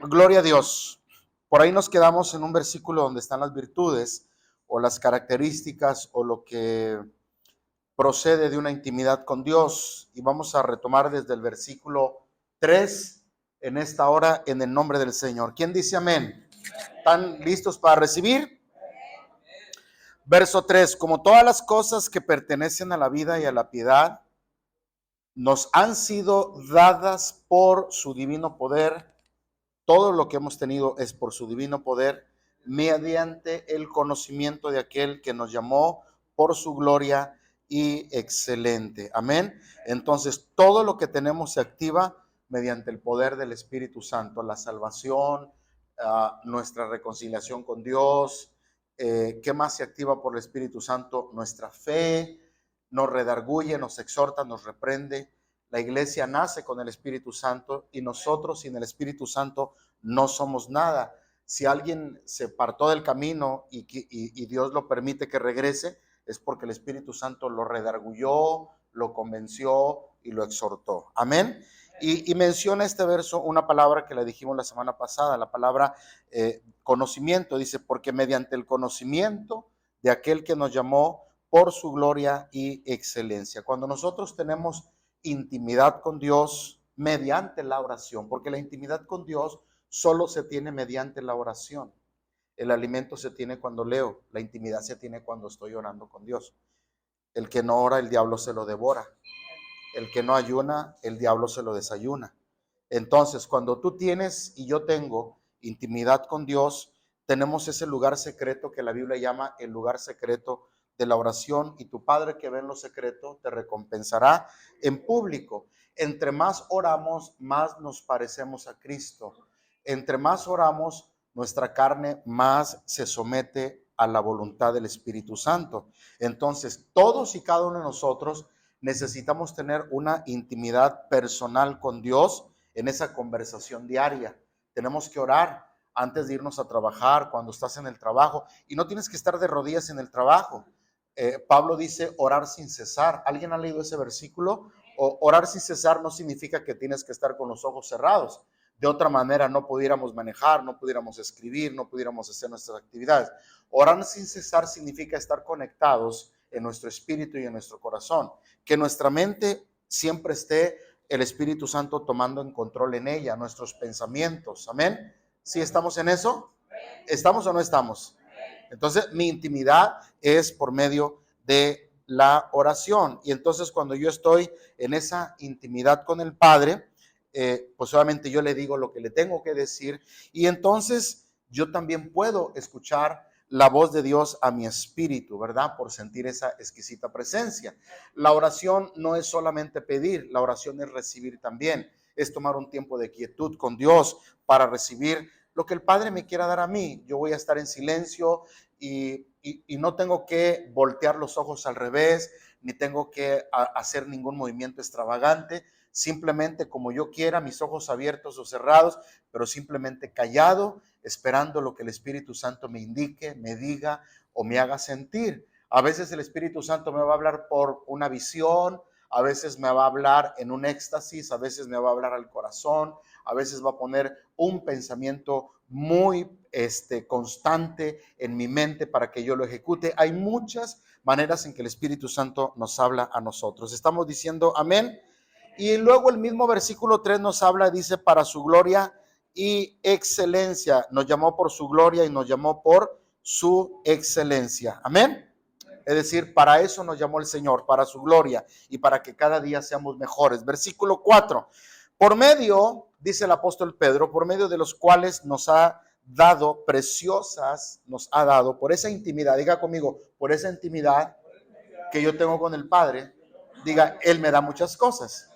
Gloria a Dios. Por ahí nos quedamos en un versículo donde están las virtudes o las características o lo que procede de una intimidad con Dios. Y vamos a retomar desde el versículo 3 en esta hora en el nombre del Señor. ¿Quién dice amén? ¿Están listos para recibir? Verso 3. Como todas las cosas que pertenecen a la vida y a la piedad, nos han sido dadas por su divino poder. Todo lo que hemos tenido es por su divino poder, mediante el conocimiento de aquel que nos llamó por su gloria y excelente. Amén. Entonces, todo lo que tenemos se activa mediante el poder del Espíritu Santo, la salvación, nuestra reconciliación con Dios. ¿Qué más se activa por el Espíritu Santo? Nuestra fe nos redarguye, nos exhorta, nos reprende. La iglesia nace con el Espíritu Santo y nosotros sin el Espíritu Santo no somos nada. Si alguien se apartó del camino y Dios lo permite que regrese, es porque el Espíritu Santo lo redarguyó, lo convenció y lo exhortó. Amén. Y menciona este verso una palabra que le dijimos la semana pasada, la palabra conocimiento. Dice, porque mediante el conocimiento de aquel que nos llamó por su gloria y excelencia. Cuando nosotros tenemos intimidad con Dios mediante la oración, porque la intimidad con Dios solo se tiene mediante la oración. El alimento se tiene cuando leo, la intimidad se tiene cuando estoy orando con Dios. El que no ora, el diablo se lo devora. El que no ayuna, el diablo se lo desayuna. Entonces, cuando tú tienes y yo tengo intimidad con Dios, tenemos ese lugar secreto que la Biblia llama el lugar secreto de la oración, y tu Padre que ve en lo secreto te recompensará en público. Entre más oramos, más nos parecemos a Cristo. Entre más oramos, nuestra carne más se somete a la voluntad del Espíritu Santo. Entonces, todos y cada uno de nosotros necesitamos tener una intimidad personal con Dios en esa conversación diaria. Tenemos que orar antes de irnos a trabajar, cuando estás en el trabajo, y no tienes que estar de rodillas en el trabajo. Pablo dice orar sin cesar. ¿Alguien ha leído ese versículo? Orar sin cesar no significa que tienes que estar con los ojos cerrados. De otra manera no pudiéramos manejar, no pudiéramos escribir, no pudiéramos hacer nuestras actividades. Orar sin cesar significa estar conectados en nuestro espíritu y en nuestro corazón. Que nuestra mente siempre esté el Espíritu Santo tomando en control en ella, nuestros pensamientos. Amén. ¿Sí estamos en eso? ¿Estamos o no estamos? Entonces, mi intimidad es por medio de la oración. Y entonces, cuando yo estoy en esa intimidad con el Padre, pues obviamente yo le digo lo que le tengo que decir. Y entonces, yo también puedo escuchar la voz de Dios a mi espíritu, ¿verdad? Por sentir esa exquisita presencia. La oración no es solamente pedir, la oración es recibir también. Es tomar un tiempo de quietud con Dios para recibir lo que el Padre me quiera dar a mí. Yo voy a estar en silencio y no tengo que voltear los ojos al revés, ni tengo que hacer ningún movimiento extravagante. Simplemente como yo quiera, mis ojos abiertos o cerrados, pero simplemente callado, esperando lo que el Espíritu Santo me indique, me diga o me haga sentir. A veces el Espíritu Santo me va a hablar por una visión, a veces me va a hablar en un éxtasis, a veces me va a hablar al corazón, a veces va a poner un pensamiento muy constante en mi mente para que yo lo ejecute. Hay muchas maneras en que el Espíritu Santo nos habla a nosotros. Estamos diciendo amén. Y luego el mismo versículo 3 nos habla, dice, para su gloria y excelencia. Nos llamó por su gloria y nos llamó por su excelencia. Amén. Es decir, para eso nos llamó el Señor, para su gloria y para que cada día seamos mejores. Versículo 4. Por medio, dice el apóstol Pedro, por medio de los cuales nos ha dado preciosas, nos ha dado por esa intimidad, diga conmigo, por esa intimidad que yo tengo con el Padre, diga, Él me da muchas cosas.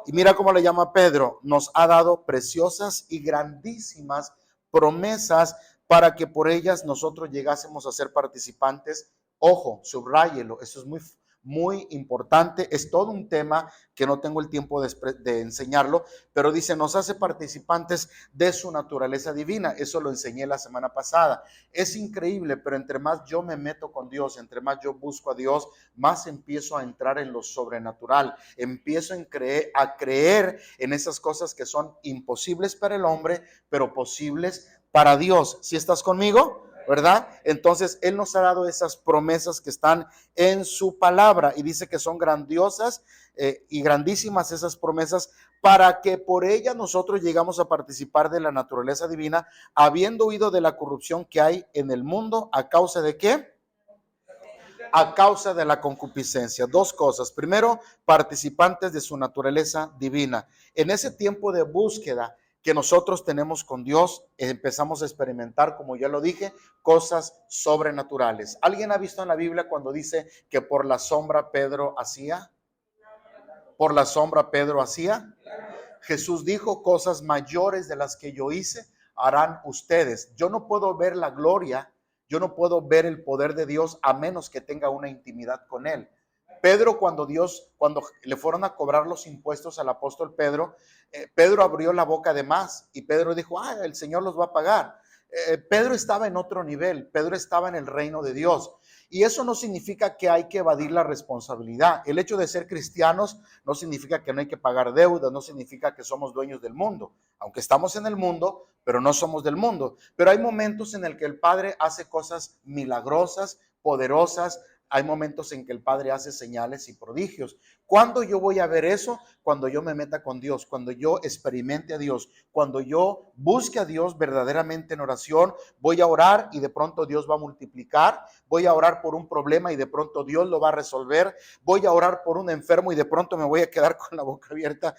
Y mira cómo le llama Pedro, nos ha dado preciosas y grandísimas promesas para que por ellas nosotros llegásemos a ser participantes. Ojo, subráyelo, eso es muy, muy importante. Es todo un tema que no tengo el tiempo de enseñarlo, pero dice, nos hace participantes de su naturaleza divina. Eso lo enseñé la semana pasada. Es increíble, pero entre más yo me meto con Dios, entre más yo busco a Dios, más empiezo a entrar en lo sobrenatural. Empiezo a creer en esas cosas que son imposibles para el hombre, pero posibles para Dios. ¿Sí estás conmigo? ¿Verdad? Entonces Él nos ha dado esas promesas que están en su palabra y dice que son grandiosas y grandísimas esas promesas para que por ellas nosotros llegamos a participar de la naturaleza divina, habiendo huido de la corrupción que hay en el mundo. ¿A causa de qué? A causa de la concupiscencia. Dos cosas. Primero, participantes de su naturaleza divina. En ese tiempo de búsqueda que nosotros tenemos con Dios, empezamos a experimentar, como ya lo dije, cosas sobrenaturales. ¿Alguien ha visto en la Biblia cuando dice que por la sombra Pedro hacía? Por la sombra Pedro hacía. Jesús dijo, cosas mayores de las que yo hice, harán ustedes. Yo no puedo ver la gloria, yo no puedo ver el poder de Dios a menos que tenga una intimidad con Él. Pedro, cuando le fueron a cobrar los impuestos al apóstol Pedro, Pedro abrió la boca de más y Pedro dijo, el Señor los va a pagar. Pedro estaba en otro nivel, Pedro estaba en el reino de Dios. Y eso no significa que hay que evadir la responsabilidad. El hecho de ser cristianos no significa que no hay que pagar deudas, no significa que somos dueños del mundo. Aunque estamos en el mundo, pero no somos del mundo. Pero hay momentos en el que el Padre hace cosas milagrosas, poderosas. Hay momentos en que el Padre hace señales y prodigios. ¿Cuándo yo voy a ver eso? Cuando yo me meta con Dios, cuando yo experimente a Dios, cuando yo busque a Dios verdaderamente en oración, voy a orar y de pronto Dios va a multiplicar. Voy a orar por un problema y de pronto Dios lo va a resolver. Voy a orar por un enfermo y de pronto me voy a quedar con la boca abierta.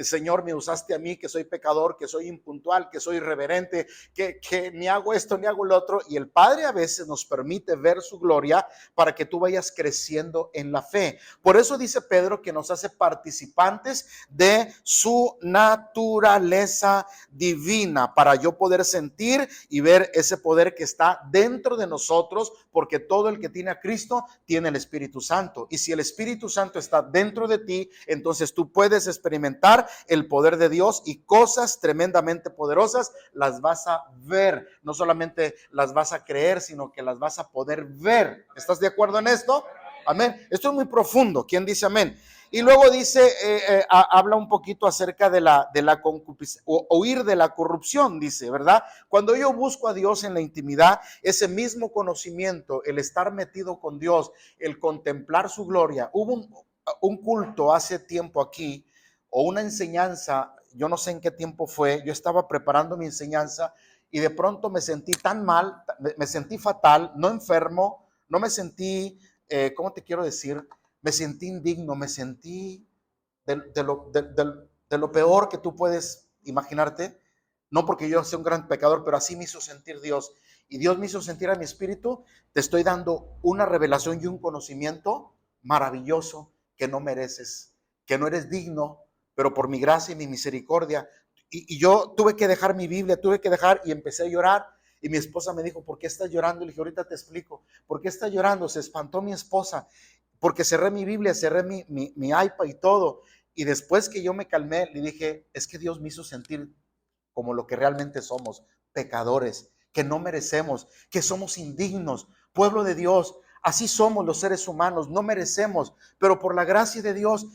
Señor, me usaste a mí, que soy pecador, que soy impuntual, que soy irreverente, que ni hago esto ni hago lo otro. Y el Padre a veces nos permite ver su gloria para que tú vayas creciendo en la fe. Por eso dice Pedro que nos hace participantes de su naturaleza divina, para yo poder sentir y ver ese poder que está dentro de nosotros, porque todo el que tiene a Cristo tiene el Espíritu Santo. Y si el Espíritu Santo está dentro de ti, entonces tú puedes experimentar el poder de Dios y cosas tremendamente poderosas las vas a ver. No solamente las vas a creer, sino que las vas a poder ver. ¿Estás de acuerdo en esto? Amén. Esto es muy profundo. ¿Quién dice amén? Y luego dice, habla un poquito acerca de la concupiscencia, o huir de la corrupción, dice, ¿verdad? Cuando yo busco a Dios en la intimidad, ese mismo conocimiento, el estar metido con Dios, el contemplar su gloria. Hubo un culto hace tiempo aquí, o una enseñanza, yo no sé en qué tiempo fue, yo estaba preparando mi enseñanza y de pronto me sentí tan mal, me sentí fatal, no enfermo, no me sentí, ¿cómo te quiero decir? Me sentí indigno, me sentí de lo peor que tú puedes imaginarte. No porque yo sea un gran pecador, pero así me hizo sentir Dios. Y Dios me hizo sentir a mi espíritu, te estoy dando una revelación y un conocimiento maravilloso que no mereces, que no eres digno, pero por mi gracia y mi misericordia. Y yo tuve que dejar mi Biblia, y empecé a llorar. Y mi esposa me dijo, ¿por qué estás llorando? Le dije, ahorita te explico. ¿Por qué estás llorando? Se espantó mi esposa, porque cerré mi Biblia, cerré mi iPad y todo. Y después que yo me calmé, le dije, es que Dios me hizo sentir como lo que realmente somos, pecadores, que no merecemos, que somos indignos, pueblo de Dios. Así somos los seres humanos, no merecemos, pero por la gracia de Dios,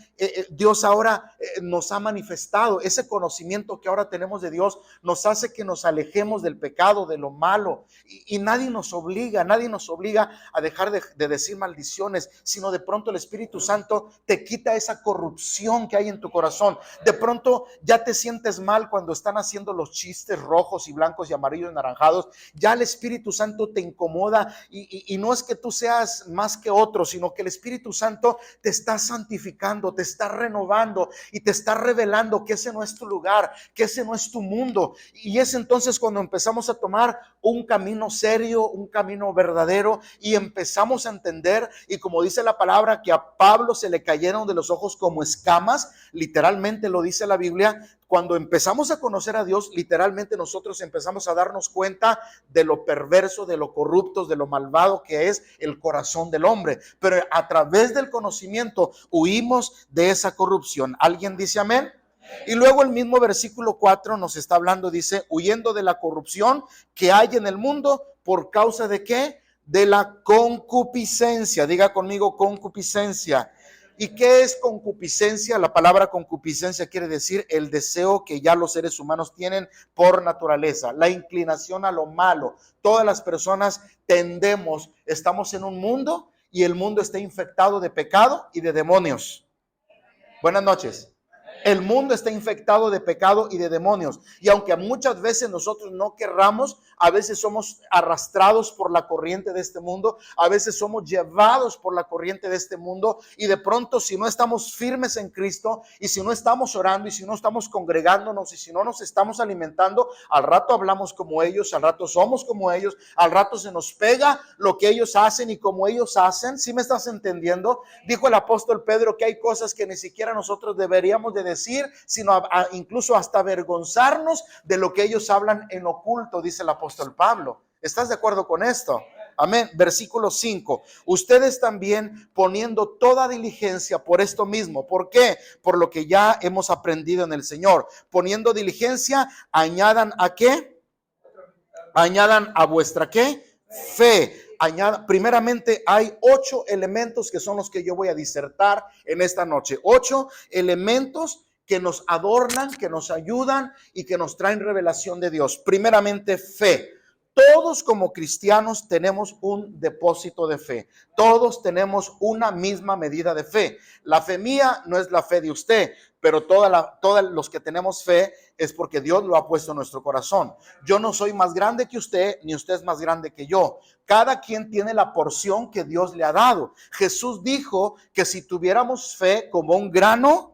Dios ahora nos ha manifestado. Ese conocimiento que ahora tenemos de Dios nos hace que nos alejemos del pecado, de lo malo, y nadie nos obliga a dejar de decir maldiciones, sino de pronto el Espíritu Santo te quita esa corrupción que hay en tu corazón. De pronto ya te sientes mal cuando están haciendo los chistes rojos y blancos y amarillos y naranjados. Ya el Espíritu Santo te incomoda y no es que tú seas más que otro, sino que el Espíritu Santo te está santificando, te está renovando y te está revelando que ese no es tu lugar, que ese no es tu mundo. Y es entonces cuando empezamos a tomar un camino serio, un camino verdadero, y empezamos a entender, y como dice la palabra, que a Pablo se le cayeron de los ojos como escamas, literalmente lo dice la Biblia, cuando empezamos a conocer a Dios, literalmente nosotros empezamos a darnos cuenta de lo perverso, de lo corrupto, de lo malvado que es el corazón del hombre. Pero a través del conocimiento huimos de esa corrupción. ¿Alguien dice amén? Y luego el mismo versículo 4 nos está hablando, dice, huyendo de la corrupción que hay en el mundo, ¿por causa de qué? De la concupiscencia. Diga conmigo, concupiscencia. ¿Y qué es concupiscencia? La palabra concupiscencia quiere decir el deseo que ya los seres humanos tienen por naturaleza, la inclinación a lo malo. Todas las personas tendemos, estamos en un mundo y el mundo está infectado de pecado y de demonios. Buenas noches. El mundo está infectado de pecado y de demonios. Y aunque muchas veces nosotros no querramos, a veces somos arrastrados por la corriente de este mundo, a veces somos llevados por la corriente de este mundo. Y de pronto, si no estamos firmes en Cristo, y si no estamos orando, y si no estamos congregándonos, y si no nos estamos alimentando, al rato hablamos como ellos, al rato somos como ellos, al rato se nos pega lo que ellos hacen y como ellos hacen. ¿Sí me estás entendiendo? Dijo el apóstol Pedro que hay cosas que ni siquiera nosotros deberíamos de decir, sino incluso hasta avergonzarnos de lo que ellos hablan en oculto, dice el apóstol Pablo. ¿Estás de acuerdo con esto? Amén. Versículo 5. Ustedes también poniendo toda diligencia por esto mismo. ¿Por qué? Por lo que ya hemos aprendido en el Señor. Poniendo diligencia, añadan ¿a qué? Añadan a vuestra ¿qué? Fe. Primeramente hay 8 elementos que son los que yo voy a disertar en esta noche. 8 elementos que nos adornan, que nos ayudan y que nos traen revelación de Dios. Primeramente, fe. Todos como cristianos tenemos un depósito de fe. Todos tenemos una misma medida de fe. La fe mía no es la fe de usted, pero todos los que tenemos fe es porque Dios lo ha puesto en nuestro corazón. Yo no soy más grande que usted, ni usted es más grande que yo. Cada quien tiene la porción que Dios le ha dado. Jesús dijo que si tuviéramos fe como un grano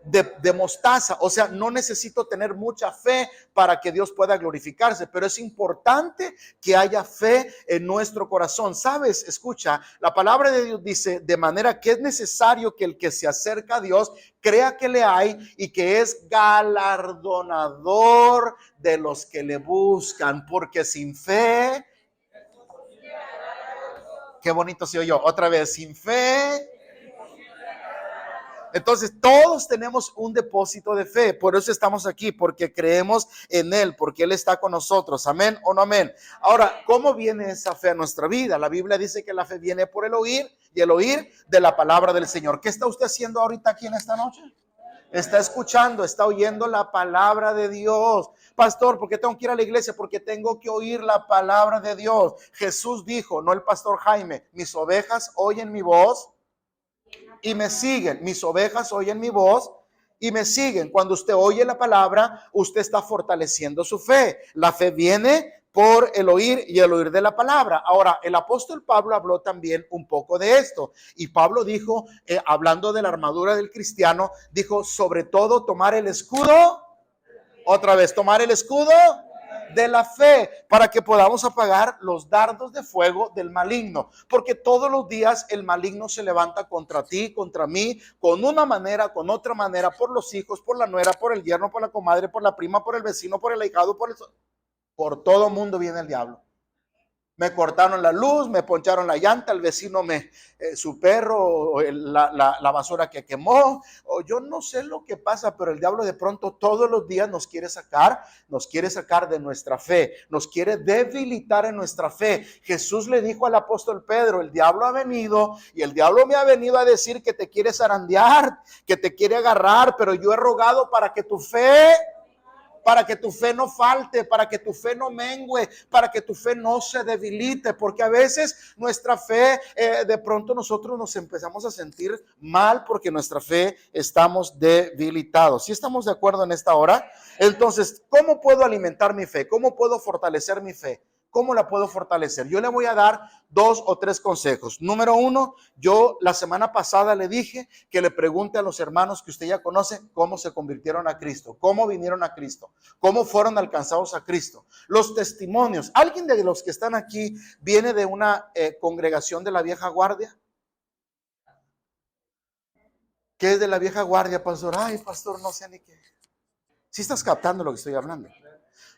de mostaza, o sea, no necesito tener mucha fe para que Dios pueda glorificarse, pero es importante que haya fe en nuestro corazón. ¿Sabes? Escucha, la palabra de Dios dice, de manera que es necesario que el que se acerca a Dios crea que le hay y que es galardonador de los que le buscan, porque sin fe, qué bonito se oyó, otra vez, sin fe. Entonces todos tenemos un depósito de fe, por eso estamos aquí, porque creemos en Él, porque Él está con nosotros, amén o no amén. Ahora, ¿cómo viene esa fe a nuestra vida? La Biblia dice que la fe viene por el oír y el oír de la palabra del Señor. ¿Qué está usted haciendo ahorita aquí en esta noche? Está escuchando, está oyendo la palabra de Dios. Pastor, ¿por qué tengo que ir a la iglesia? Porque tengo que oír la palabra de Dios. Jesús dijo, no el pastor Jaime, mis ovejas oyen mi voz y me siguen. Mis ovejas oyen mi voz y me siguen. Cuando usted oye la palabra, usted está fortaleciendo su fe. La fe viene por el oír y el oír de la palabra. Ahora, el apóstol Pablo habló también un poco de esto. Y Pablo dijo, hablando de la armadura del cristiano, dijo, sobre todo tomar el escudo. Otra vez, tomar el escudo de la fe para que podamos apagar los dardos de fuego del maligno, porque todos los días el maligno se levanta contra ti, contra mí, con una manera, con otra manera, por los hijos, por la nuera, por el yerno, por la comadre, por la prima, por el vecino, por el ahijado, por todo mundo viene el diablo. Me cortaron la luz, me poncharon la llanta, el vecino su perro, la basura que quemó, o yo no sé lo que pasa, pero el diablo de pronto todos los días nos quiere sacar de nuestra fe, nos quiere debilitar en nuestra fe. Jesús le dijo al apóstol Pedro, el diablo ha venido y el diablo me ha venido a decir que te quiere zarandear, que te quiere agarrar, pero yo he rogado para que tu fe no falte, para que tu fe no mengüe, para que tu fe no se debilite, porque a veces nuestra fe, de pronto nosotros nos empezamos a sentir mal porque nuestra fe estamos debilitados. ¿Sí estamos de acuerdo en esta hora? Entonces, ¿cómo puedo alimentar mi fe? ¿Cómo puedo fortalecer mi fe? ¿Cómo la puedo fortalecer? Yo le voy a dar 2 o 3 consejos. Número 1, yo la semana pasada le dije que le pregunte a los hermanos que usted ya conoce cómo se convirtieron a Cristo, cómo vinieron a Cristo, cómo fueron alcanzados a Cristo. Los testimonios. ¿Alguien de los que están aquí viene de una congregación de la vieja guardia? que es de la vieja guardia, pastor. Ay, pastor, no sé ni qué. Si estás captando lo que estoy hablando.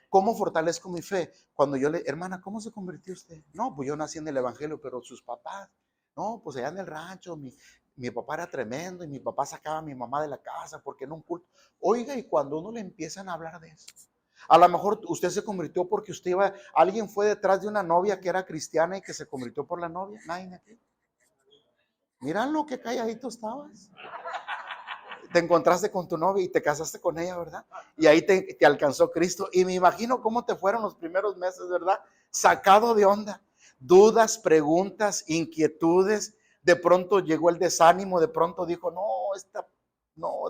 ¿Cómo fortalezco mi fe? Cuando yo hermana, ¿cómo se convirtió usted? No, pues yo nací en el evangelio, pero sus papás, no, pues allá en el rancho, mi papá era tremendo y mi papá sacaba a mi mamá de la casa porque en un culto. Oiga, y cuando uno le empiezan a hablar de eso, a lo mejor usted se convirtió porque alguien fue detrás de una novia que era cristiana y que se convirtió por la novia. Nadie aquí. Miran lo que calladito estabas. Te encontraste con tu novia y te casaste con ella, ¿verdad? Y ahí te alcanzó Cristo. Y me imagino cómo te fueron los primeros meses, ¿verdad? Sacado de onda. Dudas, preguntas, inquietudes. De pronto llegó el desánimo, de pronto dijo,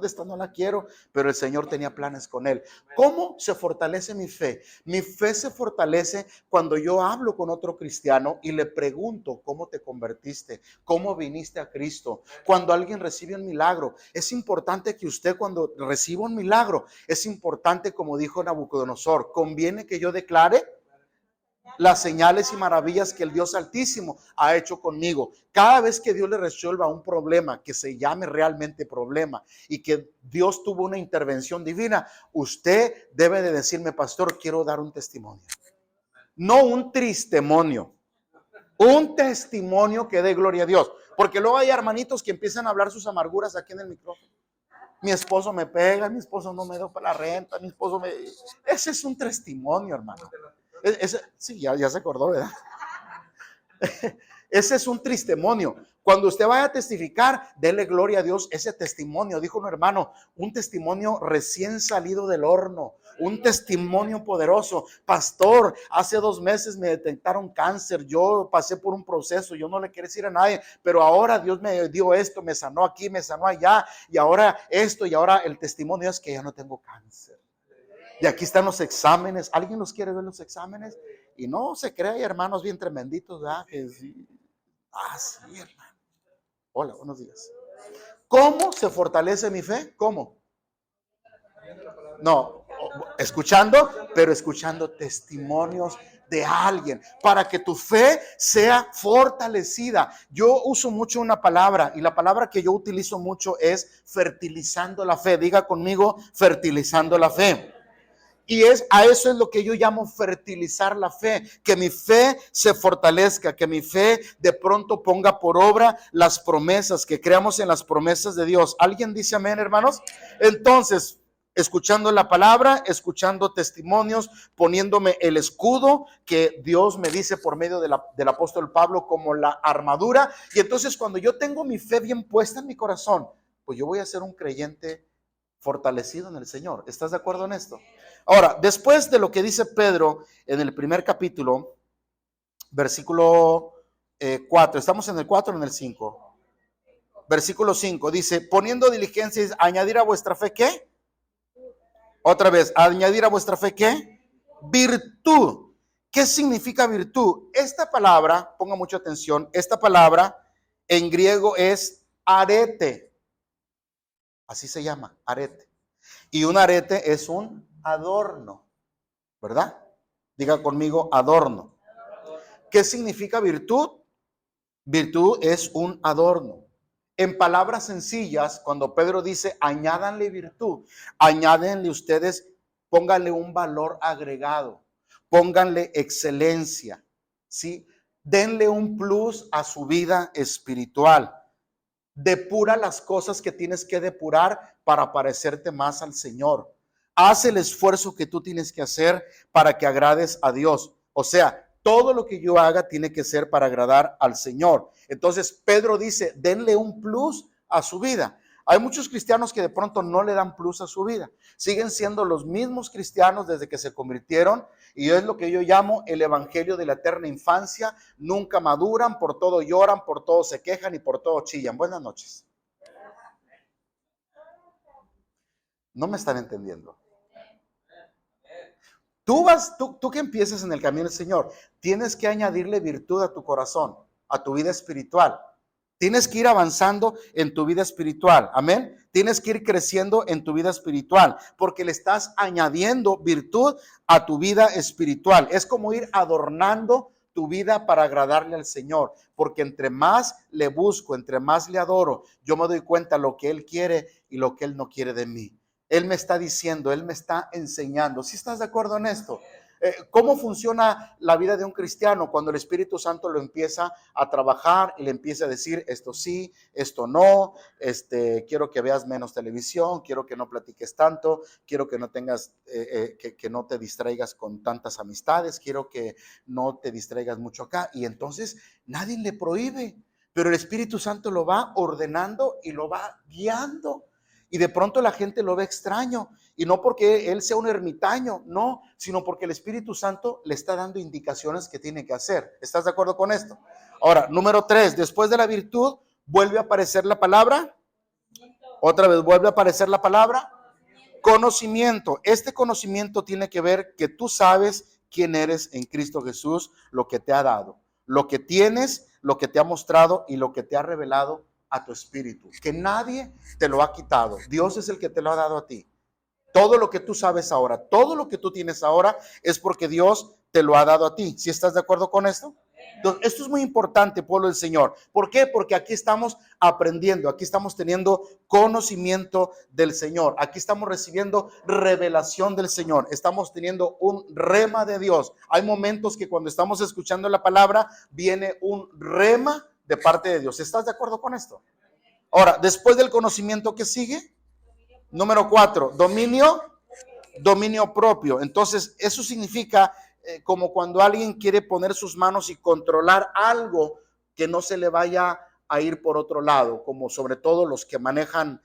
de esta no la quiero, pero el Señor tenía planes con él. ¿Cómo se fortalece mi fe? Mi fe se fortalece cuando yo hablo con otro cristiano y le pregunto cómo te convertiste, cómo viniste a Cristo. Cuando alguien recibe un milagro, es importante que usted cuando reciba un milagro, es importante, como dijo Nabucodonosor, conviene que yo declare las señales y maravillas que el Dios Altísimo ha hecho conmigo. Cada vez que Dios le resuelva un problema que se llame realmente problema y que Dios tuvo una intervención divina, usted debe de decirme, pastor, quiero dar un testimonio. No un tristemonio, un testimonio que dé gloria a Dios. Porque luego hay hermanitos que empiezan a hablar sus amarguras aquí en el micrófono. Mi esposo me pega, mi esposo no me da para la renta, mi esposo me... Ese es un testimonio, hermano. Sí, ya se acordó, ¿verdad? Ese es un testimonio. Cuando usted vaya a testificar, dele gloria a Dios ese testimonio. Dijo un hermano, un testimonio recién salido del horno, un testimonio poderoso. Pastor, hace 2 meses me detectaron cáncer, yo pasé por un proceso, yo no le quiero decir a nadie, pero ahora Dios me dio esto, me sanó aquí, me sanó allá, y ahora esto, y ahora el testimonio es que ya no tengo cáncer. Y aquí están los exámenes. ¿Alguien los quiere ver los exámenes? Y no se crea, hay hermanos bien tremenditos, ¿verdad? Que sí. Sí, hermano. Hola, buenos días. ¿Cómo se fortalece mi fe? ¿Cómo? No, escuchando, pero escuchando testimonios de alguien para que tu fe sea fortalecida. Yo uso mucho una palabra y la palabra que yo utilizo mucho es fertilizando la fe. Diga conmigo, fertilizando la fe. Y a eso es lo que yo llamo fertilizar la fe, que mi fe se fortalezca, que mi fe de pronto ponga por obra las promesas, que creamos en las promesas de Dios. ¿Alguien dice amén, hermanos? Entonces, escuchando la palabra, escuchando testimonios, poniéndome el escudo que Dios me dice por medio del apóstol Pablo como la armadura. Y entonces cuando yo tengo mi fe bien puesta en mi corazón, pues yo voy a ser un creyente fortalecido en el Señor. ¿Estás de acuerdo en esto? Ahora, después de lo que dice Pedro en el primer capítulo, versículo 4, estamos en el 4 o en el 5. Versículo 5 dice, poniendo diligencia, añadir a vuestra fe, ¿qué? Otra vez, añadir a vuestra fe, ¿qué? Virtud. ¿Qué significa virtud? Esta palabra, ponga mucha atención, esta palabra en griego es arete. Así se llama, arete. Y un arete es un adorno, ¿verdad? Diga conmigo, adorno. ¿Qué significa virtud? Virtud es un adorno. En palabras sencillas, cuando Pedro dice, añádanle virtud, añádenle ustedes, pónganle un valor agregado, pónganle excelencia, ¿sí? Denle un plus a su vida espiritual. Depura las cosas que tienes que depurar para parecerte más al Señor. Haz el esfuerzo que tú tienes que hacer para que agrades a Dios. O sea, todo lo que yo haga tiene que ser para agradar al Señor. Entonces Pedro dice, denle un plus a su vida. Hay muchos cristianos que de pronto no le dan plus a su vida. Siguen siendo los mismos cristianos desde que se convirtieron, y es lo que yo llamo el evangelio de la eterna infancia. Nunca maduran, por todo lloran, por todo se quejan y por todo chillan. Buenas noches. No me están entendiendo. Tú que empiezas en el camino del Señor, tienes que añadirle virtud a tu corazón, a tu vida espiritual. Tienes que ir avanzando en tu vida espiritual, amén. Tienes que ir creciendo en tu vida espiritual, porque le estás añadiendo virtud a tu vida espiritual. Es como ir adornando tu vida para agradarle al Señor, porque entre más le busco, entre más le adoro, yo me doy cuenta lo que Él quiere y lo que Él no quiere de mí. Él me está diciendo, Él me está enseñando. ¿Sí estás de acuerdo en esto? ¿Cómo funciona la vida de un cristiano cuando el Espíritu Santo lo empieza a trabajar y le empieza a decir esto sí, esto no, quiero que veas menos televisión, quiero que no platiques tanto, quiero que no tengas, que no te distraigas con tantas amistades, quiero que no te distraigas mucho acá? Y entonces nadie le prohíbe, pero el Espíritu Santo lo va ordenando y lo va guiando. Y de pronto la gente lo ve extraño, y no porque él sea un ermitaño, no, sino porque el Espíritu Santo le está dando indicaciones que tiene que hacer. ¿Estás de acuerdo con esto? Ahora, número 3, después de la virtud, vuelve a aparecer la palabra. Otra vez vuelve a aparecer la palabra conocimiento. Este conocimiento tiene que ver que tú sabes quién eres en Cristo Jesús, lo que te ha dado, lo que tienes, lo que te ha mostrado y lo que te ha revelado a tu espíritu, que nadie te lo ha quitado. Dios es el que te lo ha dado a ti. Todo lo que tú sabes ahora, todo lo que tú tienes ahora es porque Dios te lo ha dado a ti. ¿Sí estás de acuerdo con esto? Entonces, esto es muy importante, pueblo del Señor. ¿Por qué? Porque aquí estamos aprendiendo, aquí estamos teniendo conocimiento del Señor, aquí estamos recibiendo revelación del Señor, estamos teniendo un rema de Dios. Hay momentos que cuando estamos escuchando la palabra, viene un rema de parte de Dios. ¿Estás de acuerdo con esto? Ahora, después del conocimiento, ¿qué sigue? Número 4, dominio propio. Entonces, eso significa como cuando alguien quiere poner sus manos y controlar algo que no se le vaya a ir por otro lado, como sobre todo los que manejan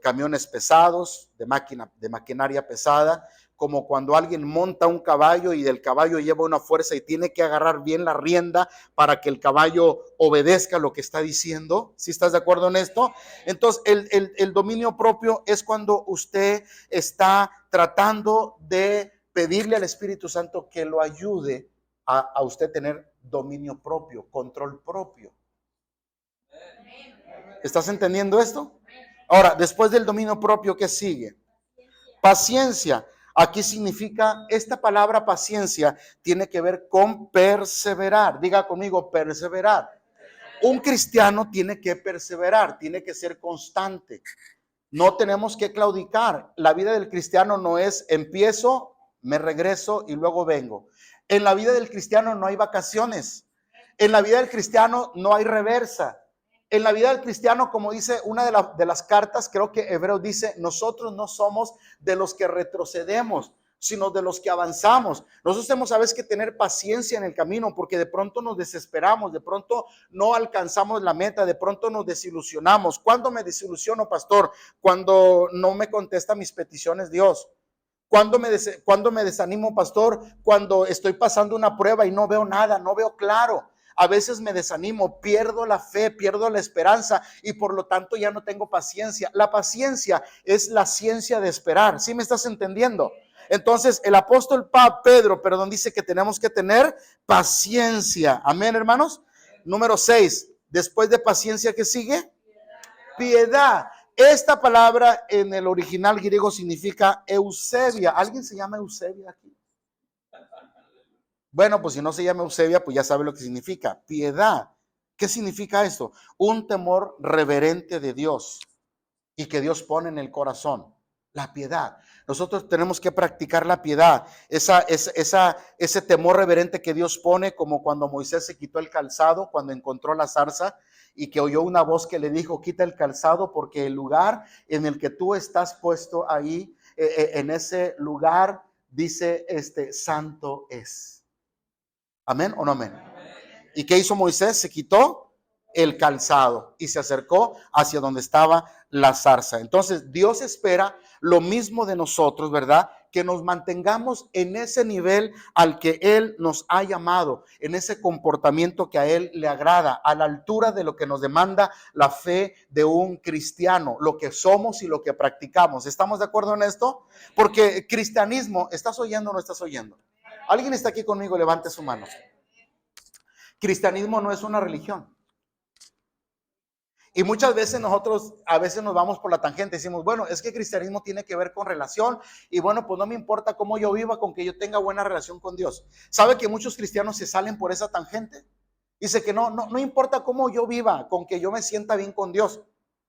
camiones pesados, de maquinaria pesada, como cuando alguien monta un caballo y del caballo lleva una fuerza y tiene que agarrar bien la rienda para que el caballo obedezca lo que está diciendo. ¿Sí estás de acuerdo en esto? Entonces, el dominio propio es cuando usted está tratando de pedirle al Espíritu Santo que lo ayude a usted tener dominio propio, control propio. ¿Estás entendiendo esto? Ahora, después del dominio propio, ¿qué sigue? Paciencia. Aquí significa, esta palabra paciencia tiene que ver con perseverar. Diga conmigo, perseverar. Un cristiano tiene que perseverar, tiene que ser constante. No tenemos que claudicar. La vida del cristiano no es empiezo, me regreso y luego vengo. En la vida del cristiano no hay vacaciones. En la vida del cristiano no hay reversa. En la vida del cristiano, como dice una de las cartas, creo que Hebreos dice, nosotros no somos de los que retrocedemos, sino de los que avanzamos. Nosotros tenemos a veces que tener paciencia en el camino, porque de pronto nos desesperamos, de pronto no alcanzamos la meta, de pronto nos desilusionamos. ¿Cuándo me desilusiono, pastor? Cuando no me contesta mis peticiones Dios. ¿Cuándo me desanimo, pastor? Cuando estoy pasando una prueba y no veo nada, no veo claro. A veces me desanimo, pierdo la fe, pierdo la esperanza y por lo tanto ya no tengo paciencia. La paciencia es la ciencia de esperar. ¿Sí me estás entendiendo? Entonces el apóstol Pedro, dice que tenemos que tener paciencia. Amén, hermanos. Número 6, después de paciencia, ¿qué sigue? Piedad. Esta palabra en el original griego significa Eusebia. ¿Alguien se llama Eusebia aquí? Bueno, pues si no se llama Eusebia, pues ya sabe lo que significa. Piedad. ¿Qué significa esto? Un temor reverente de Dios y que Dios pone en el corazón. La piedad. Nosotros tenemos que practicar la piedad. Ese temor reverente que Dios pone, como cuando Moisés se quitó el calzado, cuando encontró la zarza y que oyó una voz que le dijo, quita el calzado porque el lugar en el que tú estás puesto ahí, en ese lugar, dice, santo es. ¿Amén o no amén? ¿Y qué hizo Moisés? Se quitó el calzado y se acercó hacia donde estaba la zarza. Entonces Dios espera lo mismo de nosotros, ¿verdad? Que nos mantengamos en ese nivel al que Él nos ha llamado, en ese comportamiento que a Él le agrada, a la altura de lo que nos demanda la fe de un cristiano, lo que somos y lo que practicamos. ¿Estamos de acuerdo en esto? Porque cristianismo, ¿estás oyendo o no estás oyendo? ¿Alguien está aquí conmigo? Levante su mano. Cristianismo no es una religión. Y muchas veces nosotros, a veces nos vamos por la tangente, decimos, bueno, es que el cristianismo tiene que ver con relación y bueno, pues no me importa cómo yo viva con que yo tenga buena relación con Dios. ¿Sabe que muchos cristianos se salen por esa tangente? Dice que no importa cómo yo viva, con que yo me sienta bien con Dios,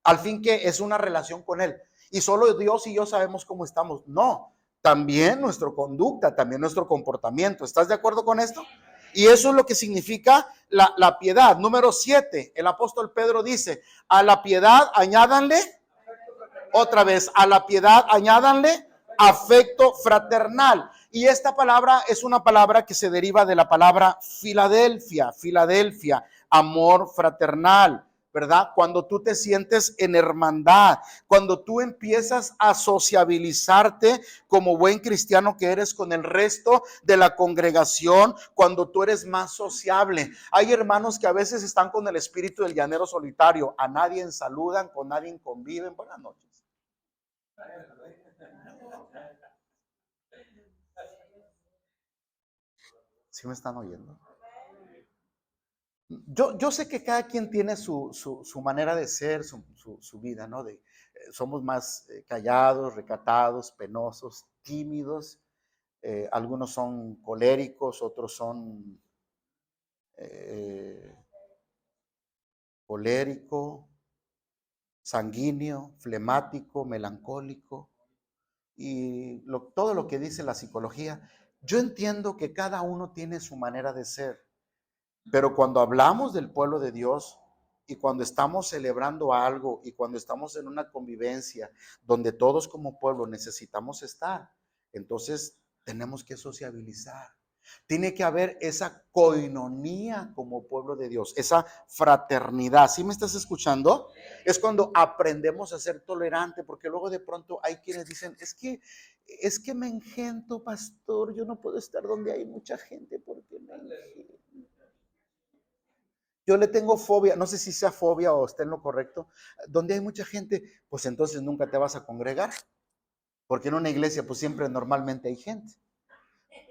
al fin que es una relación con Él. Y solo Dios y yo sabemos cómo estamos. No, también nuestra conducta, también nuestro comportamiento. ¿Estás de acuerdo con esto? Y eso es lo que significa la piedad. Número 7, el apóstol Pedro dice, a la piedad añádanle, otra vez, a la piedad añádanle afecto fraternal. Y esta palabra es una palabra que se deriva de la palabra Filadelfia, Filadelfia, amor fraternal, ¿verdad? Cuando tú te sientes en hermandad, cuando tú empiezas a sociabilizarte como buen cristiano que eres con el resto de la congregación, cuando tú eres más sociable. Hay hermanos que a veces están con el espíritu del llanero solitario, a nadie saludan, con nadie conviven. Buenas noches. ¿Sí me están oyendo? Yo sé que cada quien tiene su manera de ser, su vida, ¿no? Somos más callados, recatados, penosos, tímidos. Algunos son coléricos, otros son eh, colérico, sanguíneo, flemático, melancólico y todo lo que dice la psicología. Yo entiendo que cada uno tiene su manera de ser. Pero cuando hablamos del pueblo de Dios y cuando estamos celebrando algo y cuando estamos en una convivencia donde todos como pueblo necesitamos estar, entonces tenemos que sociabilizar. Tiene que haber esa coinonía como pueblo de Dios, esa fraternidad. ¿Sí me estás escuchando? Es cuando aprendemos a ser tolerante, porque luego de pronto hay quienes dicen, es que me engento, pastor, yo no puedo estar donde hay mucha gente porque me engento. Yo le tengo fobia, no sé si sea fobia o esté en lo correcto, donde hay mucha gente, pues entonces nunca te vas a congregar, porque en una iglesia pues siempre normalmente hay gente.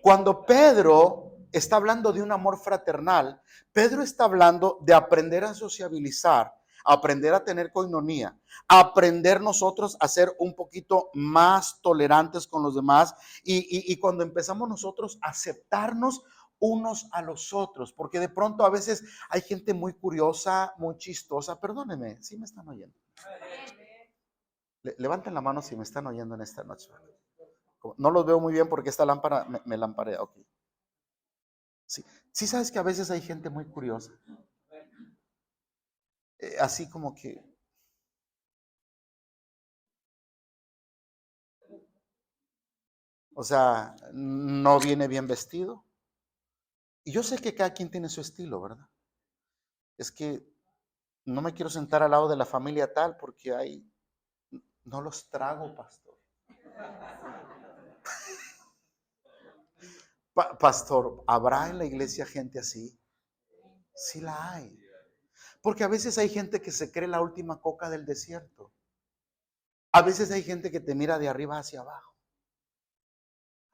Cuando Pedro está hablando de un amor fraternal, Pedro está hablando de aprender a sociabilizar, aprender a tener coinonía, aprender nosotros a ser un poquito más tolerantes con los demás y cuando empezamos nosotros a aceptarnos unos a los otros, porque de pronto a veces hay gente muy curiosa, muy chistosa, perdónenme, ¿sí me están oyendo? Levanten la mano si me están oyendo en esta noche. No los veo muy bien porque esta lámpara me lamparea, ok. Sí, sí sabes que a veces hay gente muy curiosa, así como que, o sea, no viene bien vestido. Y yo sé que cada quien tiene su estilo, ¿verdad? Es que no me quiero sentar al lado de la familia tal porque no los trago, pastor. Pastor, ¿habrá en la iglesia gente así? Sí la hay. Porque a veces hay gente que se cree la última coca del desierto. A veces hay gente que te mira de arriba hacia abajo.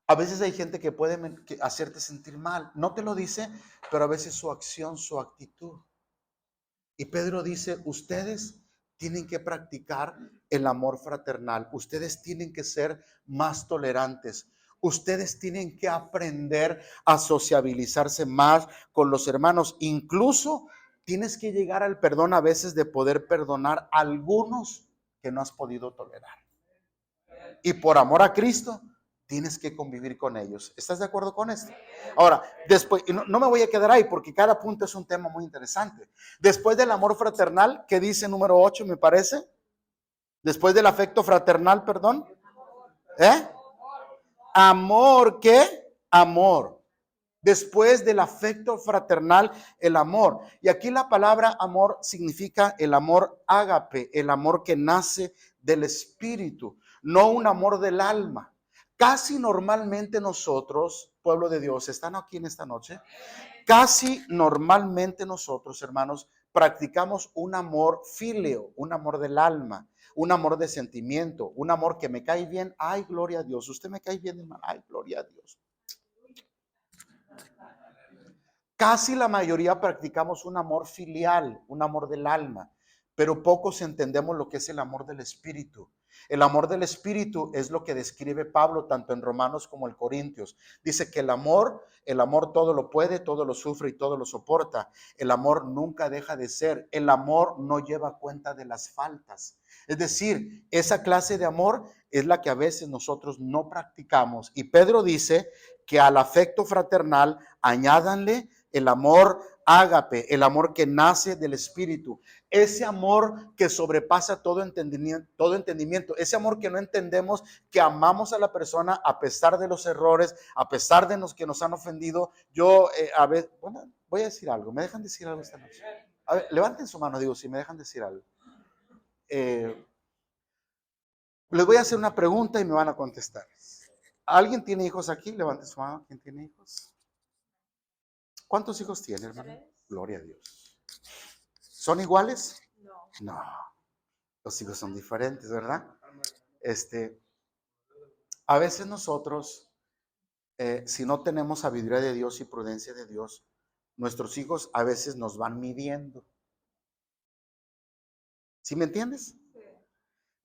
A veces hay gente que puede hacerte sentir mal. No te lo dice, pero a veces su acción, su actitud. Y Pedro dice, ustedes tienen que practicar el amor fraternal. Ustedes tienen que ser más tolerantes. Ustedes tienen que aprender a sociabilizarse más con los hermanos. Incluso tienes que llegar al perdón a veces de poder perdonar a algunos que no has podido tolerar. Y por amor a Cristo, tienes que convivir con ellos. ¿Estás de acuerdo con esto? Ahora, después, y no me voy a quedar ahí porque cada punto es un tema muy interesante. Después del amor fraternal, ¿qué dice número 8, me parece? Después del afecto fraternal, perdón. ¿Eh? Amor, ¿qué? Amor. Después del afecto fraternal, el amor. Y aquí la palabra amor significa el amor ágape, el amor que nace del espíritu, no un amor del alma. Casi normalmente nosotros, pueblo de Dios, ¿están aquí en esta noche? Casi normalmente nosotros, hermanos, practicamos un amor fileo, un amor del alma, un amor de sentimiento, un amor que me cae bien. Ay, gloria a Dios. Usted me cae bien, hermano. Ay, gloria a Dios. Casi la mayoría practicamos un amor filial, un amor del alma, pero pocos entendemos lo que es el amor del Espíritu. El amor del Espíritu es lo que describe Pablo tanto en Romanos como en Corintios. Dice que el amor todo lo puede, todo lo sufre y todo lo soporta. El amor nunca deja de ser. El amor no lleva cuenta de las faltas. Es decir, esa clase de amor es la que a veces nosotros no practicamos. Y Pedro dice que al afecto fraternal añádanle el amor ágape, el amor que nace del Espíritu. Ese amor que sobrepasa todo entendimiento, ese amor que no entendemos, que amamos a la persona a pesar de los errores, a pesar de los que nos han ofendido. Yo, a ver, bueno, voy a decir algo. ¿Me dejan decir algo esta noche? A ver, levanten su mano, digo, si me dejan decir algo. Les voy a hacer una pregunta y me van a contestar. ¿Alguien tiene hijos aquí? Levanten su mano. ¿Quién tiene hijos? ¿Cuántos hijos tiene, hermano? Gloria a Dios. ¿Son iguales? No. Los hijos son diferentes, ¿verdad? A veces nosotros, si no tenemos sabiduría de Dios y prudencia de Dios, nuestros hijos a veces nos van midiendo. ¿Sí me entiendes?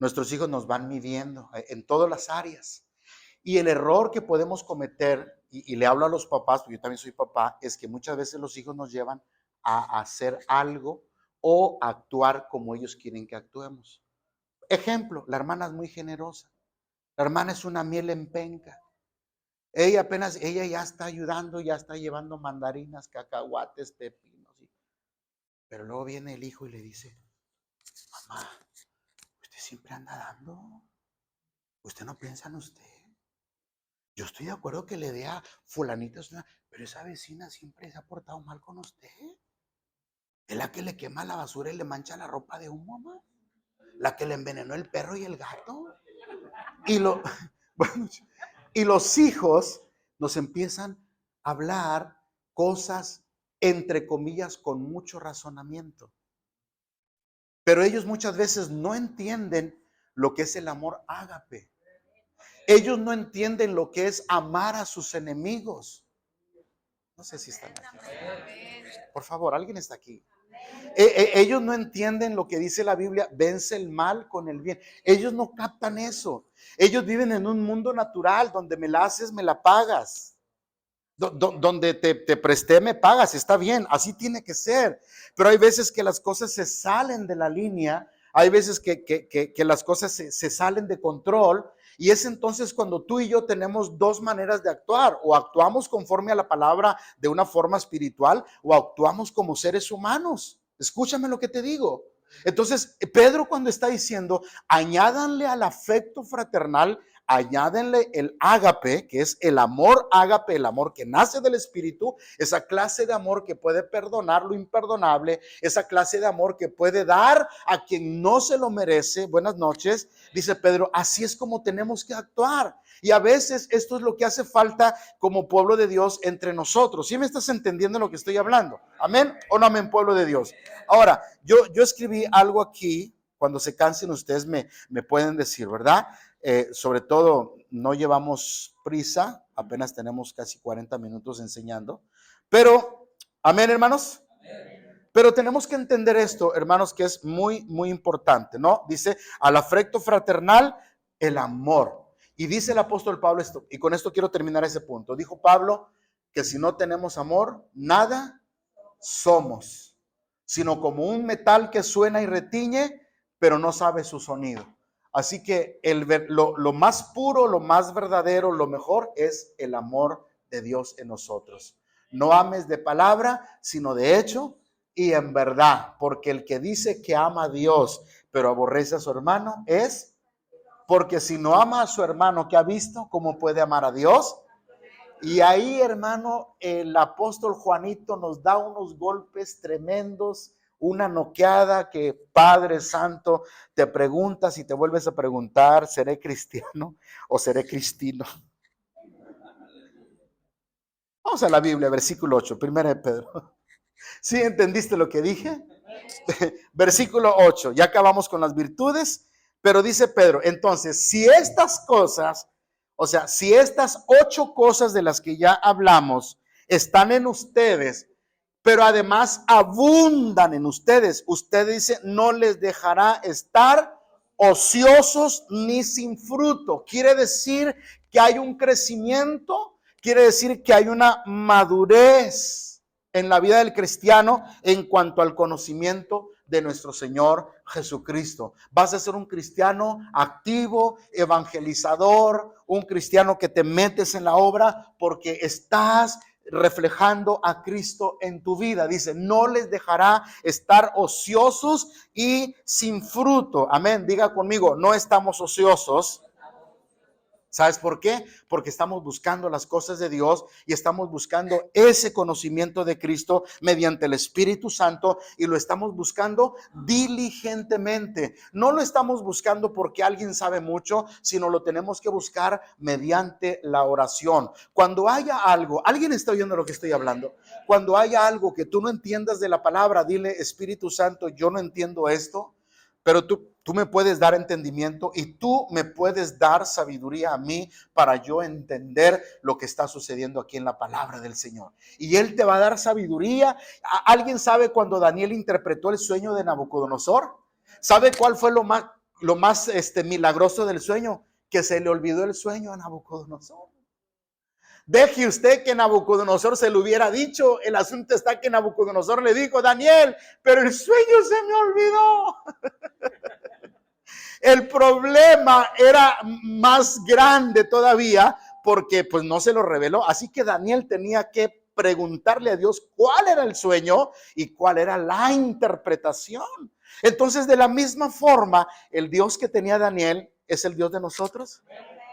Nuestros hijos nos van midiendo en todas las áreas. Y el error que podemos cometer, y le hablo a los papás, porque yo también soy papá, es que muchas veces los hijos nos llevan a hacer algo o a actuar como ellos quieren que actuemos. Ejemplo, la hermana es muy generosa. La hermana es una miel en penca. Ella ya está ayudando, ya está llevando mandarinas, cacahuates, pepinos. Pero luego viene el hijo y le dice, mamá, usted siempre anda dando. Usted no piensa en usted. Yo estoy de acuerdo que le dé a fulanita, pero esa vecina siempre se ha portado mal con usted. Es la que le quema la basura y le mancha la ropa de humo, mamá. La que le envenenó el perro y el gato. Bueno, y los hijos nos empiezan a hablar cosas, entre comillas, con mucho razonamiento. Pero ellos muchas veces no entienden lo que es el amor ágape. Ellos no entienden lo que es amar a sus enemigos. No sé si están aquí. Por favor, ¿alguien está aquí? Ellos no entienden lo que dice la Biblia, vence el mal con el bien. Ellos no captan eso. Ellos viven en un mundo natural donde me la haces, me la pagas. Donde te presté, me pagas, está bien, así tiene que ser. Pero hay veces que las cosas se salen de la línea, hay veces que las cosas se salen de control. Y es entonces cuando tú y yo tenemos dos maneras de actuar: o actuamos conforme a la palabra de una forma espiritual, o actuamos como seres humanos. Escúchame lo que te digo. Entonces, Pedro, cuando está diciendo, añádanle al afecto fraternal, añádenle el ágape, que es el amor ágape, el amor que nace del Espíritu, esa clase de amor que puede perdonar lo imperdonable, esa clase de amor que puede dar a quien no se lo merece. Buenas noches, dice Pedro, así es como tenemos que actuar. Y a veces esto es lo que hace falta como pueblo de Dios entre nosotros. ¿Sí me estás entendiendo lo que estoy hablando? ¿Amén o no amén, pueblo de Dios? Ahora, yo escribí algo aquí. Cuando se cansen ustedes me pueden decir, ¿verdad? Sobre todo, no llevamos prisa, apenas tenemos casi 40 minutos enseñando, pero, amén, hermanos. Pero tenemos que entender esto, hermanos, que es muy, muy importante, ¿no? Dice, al afecto fraternal, el amor. Y dice el apóstol Pablo esto, y con esto quiero terminar ese punto. Dijo Pablo que si no tenemos amor, nada somos, sino como un metal que suena y retiñe, pero no sabe su sonido. Así que lo más puro, lo más verdadero, lo mejor es el amor de Dios en nosotros. No ames de palabra, sino de hecho y en verdad, porque el que dice que ama a Dios, pero aborrece a su hermano, es porque si no ama a su hermano que ha visto, ¿cómo puede amar a Dios? Y ahí, hermano, el apóstol Juanito nos da unos golpes tremendos, una noqueada que, Padre Santo, te preguntas y te vuelves a preguntar, ¿seré cristiano o seré cristino? Vamos a la Biblia, versículo 8, primera de Pedro. ¿Sí entendiste lo que dije? Versículo 8, ya acabamos con las virtudes, pero dice Pedro, entonces, si estas cosas, o sea, si estas 8 cosas de las que ya hablamos están en ustedes, pero además abundan en ustedes. Usted dice, no les dejará estar ociosos ni sin fruto. Quiere decir que hay un crecimiento, quiere decir que hay una madurez en la vida del cristiano en cuanto al conocimiento de nuestro Señor Jesucristo. Vas a ser un cristiano activo, evangelizador, un cristiano que te metes en la obra porque estás reflejando a Cristo en tu vida. Dice, no les dejará estar ociosos y sin fruto. Amén. Diga conmigo, no estamos ociosos. ¿Sabes por qué? Porque estamos buscando las cosas de Dios y estamos buscando ese conocimiento de Cristo mediante el Espíritu Santo y lo estamos buscando diligentemente. No lo estamos buscando porque alguien sabe mucho, sino lo tenemos que buscar mediante la oración. Cuando haya algo, ¿alguien está oyendo lo que estoy hablando? Cuando haya algo que tú no entiendas de la palabra, dile, Espíritu Santo, yo no entiendo esto, pero tú me puedes dar entendimiento y tú me puedes dar sabiduría a mí para yo entender lo que está sucediendo aquí en la palabra del Señor. Y Él te va a dar sabiduría. ¿Alguien sabe cuando Daniel interpretó el sueño de Nabucodonosor? ¿Sabe cuál fue lo más milagroso del sueño? Que se le olvidó el sueño a Nabucodonosor. Deje usted que Nabucodonosor se lo hubiera dicho. El asunto está que Nabucodonosor le dijo, Daniel, pero el sueño se me olvidó. El problema era más grande todavía porque pues no se lo reveló. Así que Daniel tenía que preguntarle a Dios cuál era el sueño y cuál era la interpretación. Entonces, de la misma forma, el Dios que tenía Daniel es el Dios de nosotros.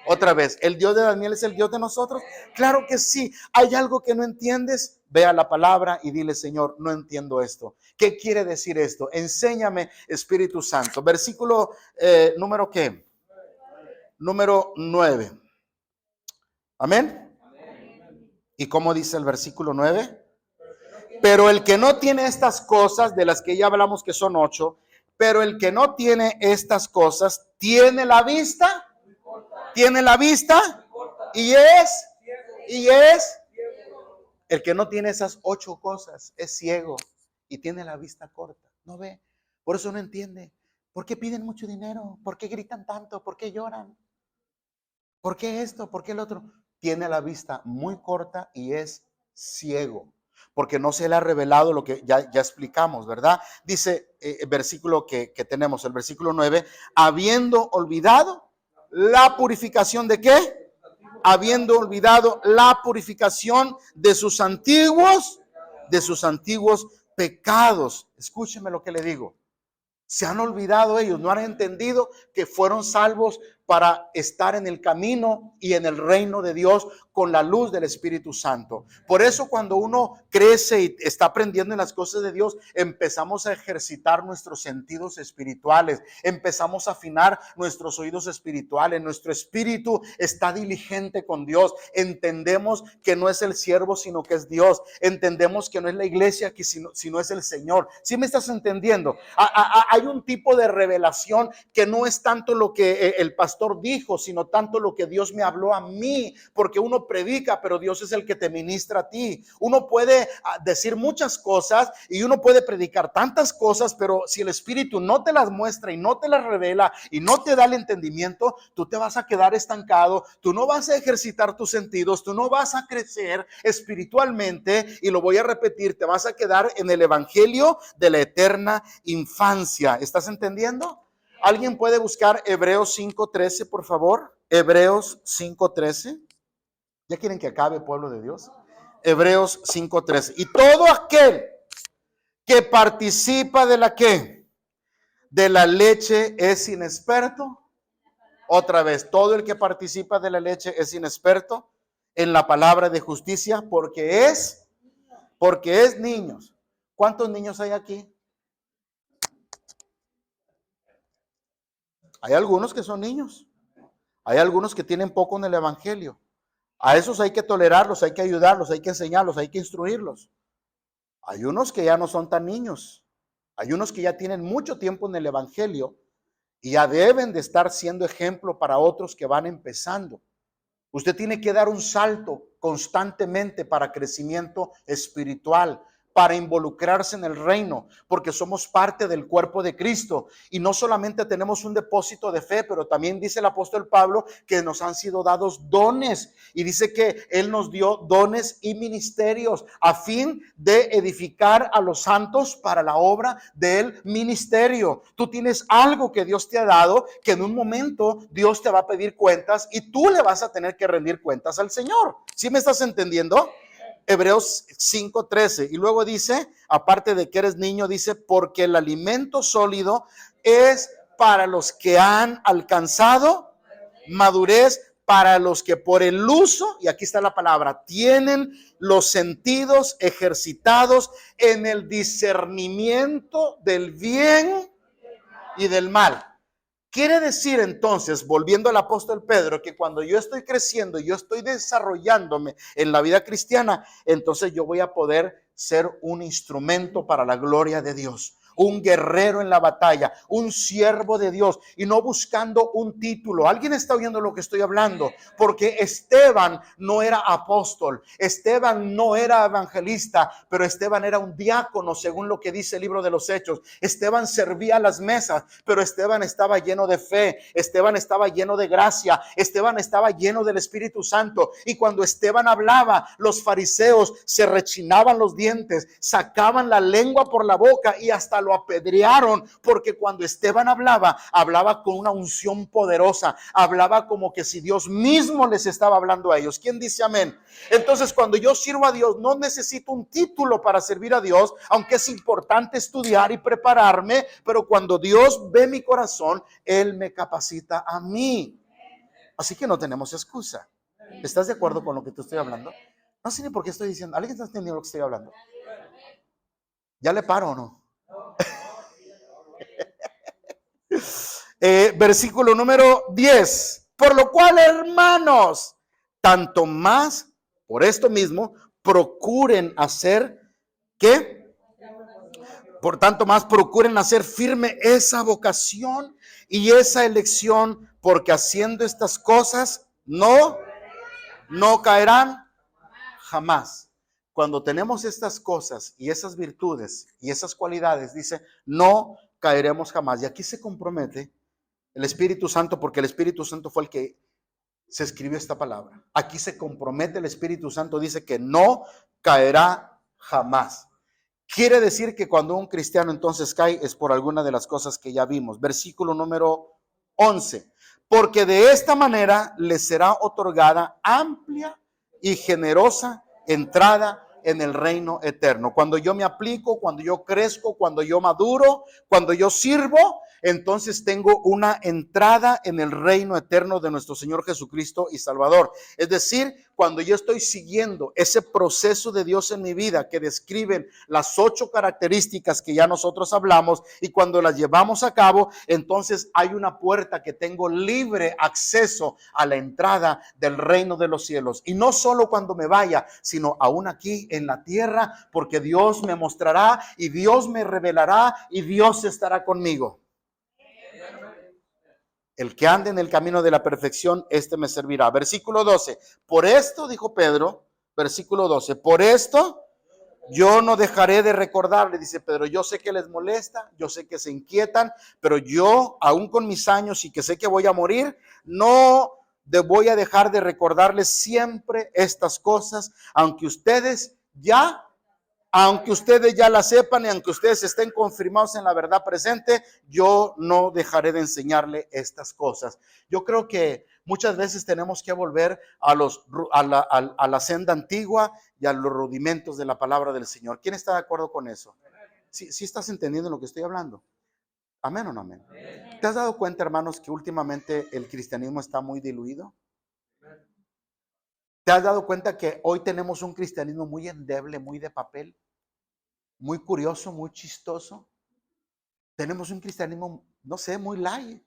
Otra vez, ¿el Dios de Daniel es el Dios de nosotros? Claro que sí. ¿Hay algo que no entiendes? Ve a la palabra y dile, Señor, no entiendo esto. ¿Qué quiere decir esto? Enséñame, Espíritu Santo. Versículo número ¿qué? Número 9. Amén. ¿Y cómo dice el versículo 9? Pero el que no tiene estas cosas, de las que ya hablamos que son 8, pero el que no tiene estas cosas, tiene la vista y es el que no tiene esas 8 cosas, es ciego y tiene la vista corta, no ve, por eso no entiende. ¿Por qué piden mucho dinero? ¿Por qué gritan tanto? ¿Por qué lloran? ¿Por qué esto? ¿Por qué el otro? Tiene la vista muy corta y es ciego, porque no se le ha revelado lo que ya explicamos, ¿verdad? Dice el versículo que tenemos, el versículo 9, habiendo olvidado la purificación de ¿qué? Habiendo olvidado la purificación de sus antiguos pecados. Escúcheme lo que le digo. Se han olvidado ellos, no han entendido que fueron salvos para estar en el camino y en el reino de Dios con la luz del Espíritu Santo. Por eso cuando uno crece y está aprendiendo en las cosas de Dios, empezamos a ejercitar nuestros sentidos espirituales, empezamos a afinar nuestros oídos espirituales, nuestro espíritu está diligente con Dios, entendemos que no es el siervo sino que es Dios, entendemos que no es la iglesia sino es el Señor. ¿Sí me estás entendiendo? Hay un tipo de revelación que no es tanto lo que el pastor dijo, sino tanto lo que Dios me habló a mí, porque uno predica, pero Dios es el que te ministra a ti. Uno puede decir muchas cosas y uno puede predicar tantas cosas, pero si el Espíritu no te las muestra y no te las revela y no te da el entendimiento, tú te vas a quedar estancado, tú no vas a ejercitar tus sentidos, tú no vas a crecer espiritualmente y lo voy a repetir, te vas a quedar en el evangelio de la eterna infancia. ¿Estás entendiendo? ¿Alguien puede buscar Hebreos 5:13, por favor? Hebreos 5:13. ¿Ya quieren que acabe, pueblo de Dios? Hebreos 5:13. Y todo aquel que participa de la ¿qué? De la leche es inexperto. Otra vez, todo el que participa de la leche es inexperto en la palabra de justicia porque es niños. ¿Cuántos niños hay aquí? Hay algunos que son niños. Hay algunos que tienen poco en el evangelio. A esos hay que tolerarlos, hay que ayudarlos, hay que enseñarlos, hay que instruirlos. Hay unos que ya no son tan niños. Hay unos que ya tienen mucho tiempo en el evangelio y ya deben de estar siendo ejemplo para otros que van empezando. Usted tiene que dar un salto constantemente para crecimiento espiritual, para involucrarse en el reino, porque somos parte del cuerpo de Cristo. Y no solamente tenemos un depósito de fe, pero también dice el apóstol Pablo que nos han sido dados dones. Y dice que Él nos dio dones y ministerios a fin de edificar a los santos para la obra del ministerio. Tú tienes algo que Dios te ha dado, que en un momento Dios te va a pedir cuentas y tú le vas a tener que rendir cuentas al Señor. ¿Sí me estás entendiendo? Hebreos 5:13. Y luego dice, aparte de que eres niño, dice, porque el alimento sólido es para los que han alcanzado madurez, para los que por el uso, y aquí está la palabra, tienen los sentidos ejercitados en el discernimiento del bien y del mal. Quiere decir entonces, volviendo al apóstol Pedro, que cuando yo estoy creciendo, yo estoy desarrollándome en la vida cristiana, entonces yo voy a poder ser un instrumento para la gloria de Dios, un guerrero en la batalla, un siervo de Dios, y no buscando un título. ¿Alguien está oyendo lo que estoy hablando? Porque Esteban no era apóstol, Esteban no era evangelista, pero Esteban era un diácono, según lo que dice el libro de los Hechos. Esteban servía a las mesas, pero Esteban estaba lleno de fe, Esteban estaba lleno de gracia, Esteban estaba lleno del Espíritu Santo. Y cuando Esteban hablaba, los fariseos se rechinaban los dientes, sacaban la lengua por la boca y hasta lo apedrearon, porque cuando Esteban hablaba, hablaba con una unción poderosa, hablaba como que si Dios mismo les estaba hablando a ellos. ¿Quién dice amén? Entonces, cuando yo sirvo a Dios, no necesito un título para servir a Dios, aunque es importante estudiar y prepararme, pero cuando Dios ve mi corazón, Él me capacita a mí. Así que no tenemos excusa. ¿Estás de acuerdo con lo que te estoy hablando? No sé ni por qué estoy diciendo. ¿Alguien está entendiendo lo que estoy hablando? ¿Ya le paro o no? Versículo número 10. Por lo cual, hermanos, tanto más, por esto mismo, procuren hacer, ¿qué? Por tanto más, procuren hacer firme esa vocación y esa elección, porque haciendo estas cosas no caerán jamás. Cuando tenemos estas cosas y esas virtudes y esas cualidades, dice, no caeremos jamás. Y aquí se compromete el Espíritu Santo, porque el Espíritu Santo fue el que se escribió esta palabra. Aquí se compromete el Espíritu Santo, dice que no caerá jamás. Quiere decir que cuando un cristiano entonces cae es por alguna de las cosas que ya vimos. Versículo número 11. Porque de esta manera les será otorgada amplia y generosa entrada en el reino eterno. Cuando yo me aplico, cuando yo crezco, cuando yo maduro, cuando yo sirvo, entonces tengo una entrada en el reino eterno de nuestro Señor Jesucristo y Salvador. Es decir, cuando yo estoy siguiendo ese proceso de Dios en mi vida que describen las 8 características que ya nosotros hablamos, y cuando las llevamos a cabo, entonces hay una puerta que tengo libre acceso a la entrada del reino de los cielos. Y no solo cuando me vaya, sino aún aquí en la tierra, porque Dios me mostrará y Dios me revelará y Dios estará conmigo. El que ande en el camino de la perfección, este me servirá. Versículo 12. Por esto, dijo Pedro, versículo 12, por esto yo no dejaré de recordarle, dice Pedro, yo sé que les molesta, yo sé que se inquietan, pero yo, aún con mis años y que sé que voy a morir, no voy a dejar de recordarles siempre estas cosas, aunque ustedes ya la sepan y aunque ustedes estén confirmados en la verdad presente, yo no dejaré de enseñarle estas cosas. Yo creo que muchas veces tenemos que volver a la senda antigua y a los rudimentos de la palabra del Señor. ¿Quién está de acuerdo con eso? ¿Sí estás entendiendo lo que estoy hablando? ¿Amén o no amén? ¿Te has dado cuenta, hermanos, que últimamente el cristianismo está muy diluido? ¿Te has dado cuenta que hoy tenemos un cristianismo muy endeble, muy de papel? Muy curioso, muy chistoso. Tenemos un cristianismo, no sé, muy light.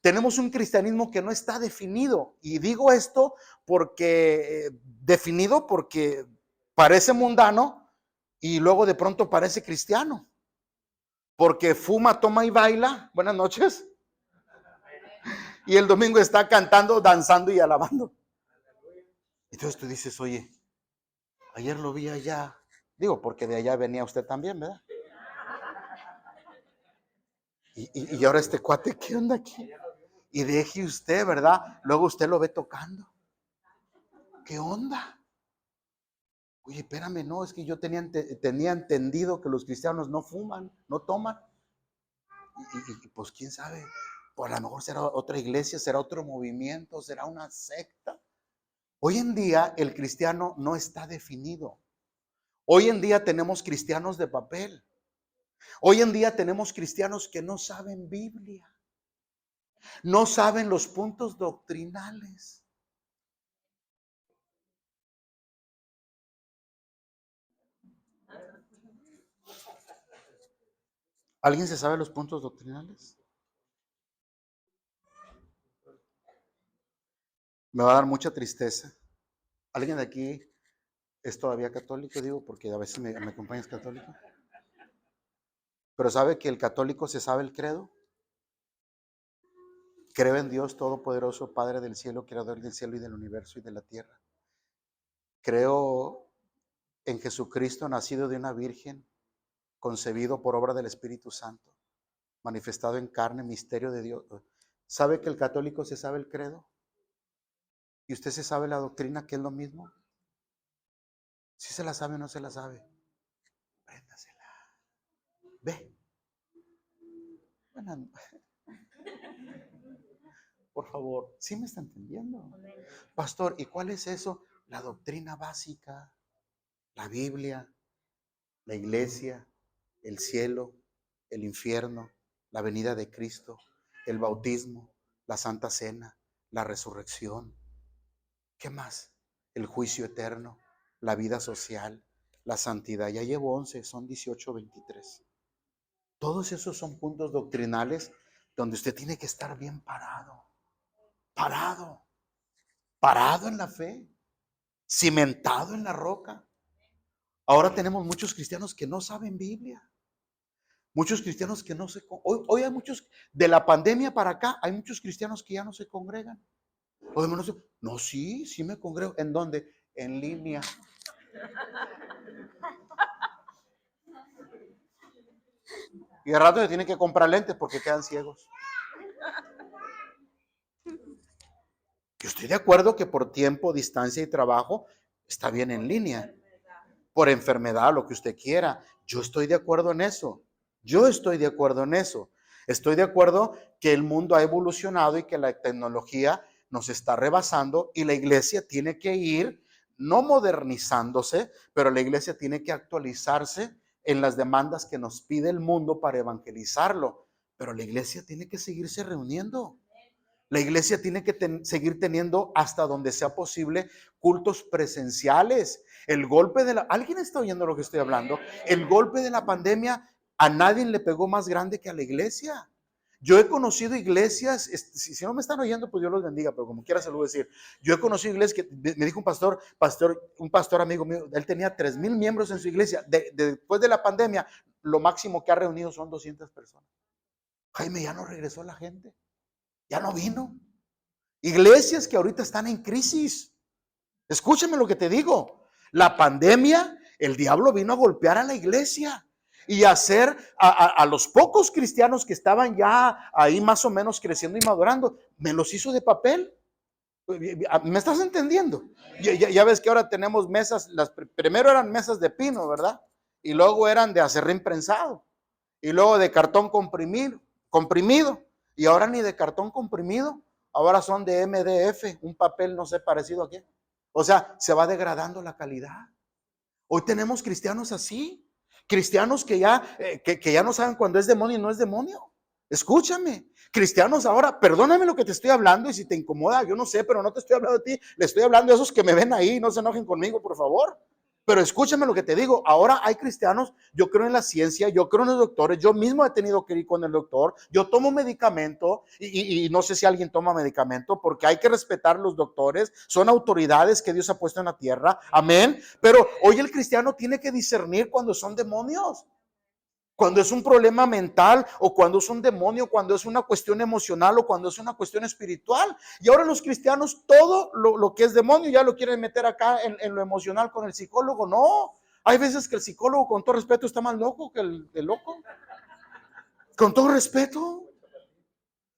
Tenemos un cristianismo que no está definido. Y digo esto porque, definido porque parece mundano y luego de pronto parece cristiano. Porque fuma, toma y baila. Buenas noches. Y el domingo está cantando, danzando y alabando. Entonces tú dices, oye, ayer lo vi allá Digo, porque de allá venía usted también, ¿verdad? Y ahora este cuate, ¿qué onda aquí? Y deje usted, ¿verdad? Luego usted lo ve tocando. ¿Qué onda? Oye, espérame, no, es que yo tenía entendido que los cristianos no fuman, no toman. Y pues quién sabe, pues a lo mejor será otra iglesia, será otro movimiento, será una secta. Hoy en día el cristiano no está definido. Hoy en día tenemos cristianos de papel. Hoy en día tenemos cristianos que no saben Biblia, no saben los puntos doctrinales. ¿Alguien se sabe los puntos doctrinales? Me va a dar mucha tristeza. ¿Alguien de aquí es todavía católico? Digo, porque a veces me acompañas católico. Pero ¿sabe que el católico se sabe el credo? Creo en Dios Todopoderoso, Padre del cielo, Creador del cielo y del universo y de la tierra. Creo en Jesucristo, nacido de una virgen, concebido por obra del Espíritu Santo, manifestado en carne, misterio de Dios. ¿Sabe que el católico se sabe el credo? ¿Y usted se sabe la doctrina, que es lo mismo? ¿Si se la sabe o no se la sabe? Préndasela. Ve. Bueno, por favor, ¿sí me está entendiendo? Pastor, ¿y cuál es eso? La doctrina básica, la Biblia, la iglesia, el cielo, el infierno, la venida de Cristo, el bautismo, la Santa Cena, la resurrección. ¿Qué más? El juicio eterno, la vida social, la santidad. Ya llevo 11, son 18, 23. Todos esos son puntos doctrinales donde usted tiene que estar bien parado, parado, parado en la fe, cimentado en la roca. Ahora tenemos muchos cristianos que no saben Biblia. Muchos cristianos que no se... Hoy hay muchos, de la pandemia para acá, hay muchos cristianos que ya no se congregan. No, sí me congrego. ¿En dónde? En línea. Y de rato se tienen que comprar lentes porque quedan ciegos. Yo estoy de acuerdo que por tiempo, distancia y trabajo está bien en línea. Por enfermedad, lo que usted quiera. Yo estoy de acuerdo en eso. Yo estoy de acuerdo en eso. Estoy de acuerdo que el mundo ha evolucionado y que la tecnología nos está rebasando y la iglesia tiene que ir, no modernizándose, pero la iglesia tiene que actualizarse en las demandas que nos pide el mundo para evangelizarlo. Pero la iglesia tiene que seguirse reuniendo. La iglesia tiene que seguir teniendo, hasta donde sea posible, cultos presenciales. El golpe de la... ¿Alguien está oyendo lo que estoy hablando? El golpe de la pandemia a nadie le pegó más grande que a la iglesia. Yo he conocido iglesias, si no me están oyendo, pues Dios los bendiga, pero como quiera se lo voy a decir. Yo he conocido iglesias que me dijo un pastor amigo mío, él tenía 3,000 miembros en su iglesia. Después de la pandemia, lo máximo que ha reunido son 200 personas. Jaime, ya no regresó la gente. Ya no vino. Iglesias que ahorita están en crisis. Escúchame lo que te digo. La pandemia, el diablo vino a golpear a la iglesia y a hacer a los pocos cristianos que estaban ya ahí más o menos creciendo y madurando, me los hizo de papel. ¿Me estás entendiendo? Ya ves que ahora tenemos mesas, primero eran mesas de pino, ¿verdad? Y luego eran de acerrín prensado. Y luego de cartón comprimido. Y ahora ni de cartón comprimido. Ahora son de MDF, un papel no sé parecido a qué. O sea, se va degradando la calidad. Hoy tenemos cristianos así. Cristianos que ya no saben cuándo es demonio y no es demonio. Escúchame. Cristianos ahora, perdóname lo que te estoy hablando y si te incomoda, yo no sé, pero no te estoy hablando de ti. Le estoy hablando a esos que me ven ahí. No se enojen conmigo, por favor. Pero escúchame lo que te digo, ahora hay cristianos, yo creo en la ciencia, yo creo en los doctores, yo mismo he tenido que ir con el doctor, yo tomo medicamento y no sé si alguien toma medicamento porque hay que respetar los doctores, son autoridades que Dios ha puesto en la tierra, amén, pero hoy el cristiano tiene que discernir cuando son demonios. Cuando es un problema mental o cuando es un demonio, cuando es una cuestión emocional o cuando es una cuestión espiritual. Y ahora los cristianos todo lo que es demonio ya lo quieren meter acá en lo emocional con el psicólogo. No, Hay veces que el psicólogo, con todo respeto, está más loco que el loco. Con todo respeto.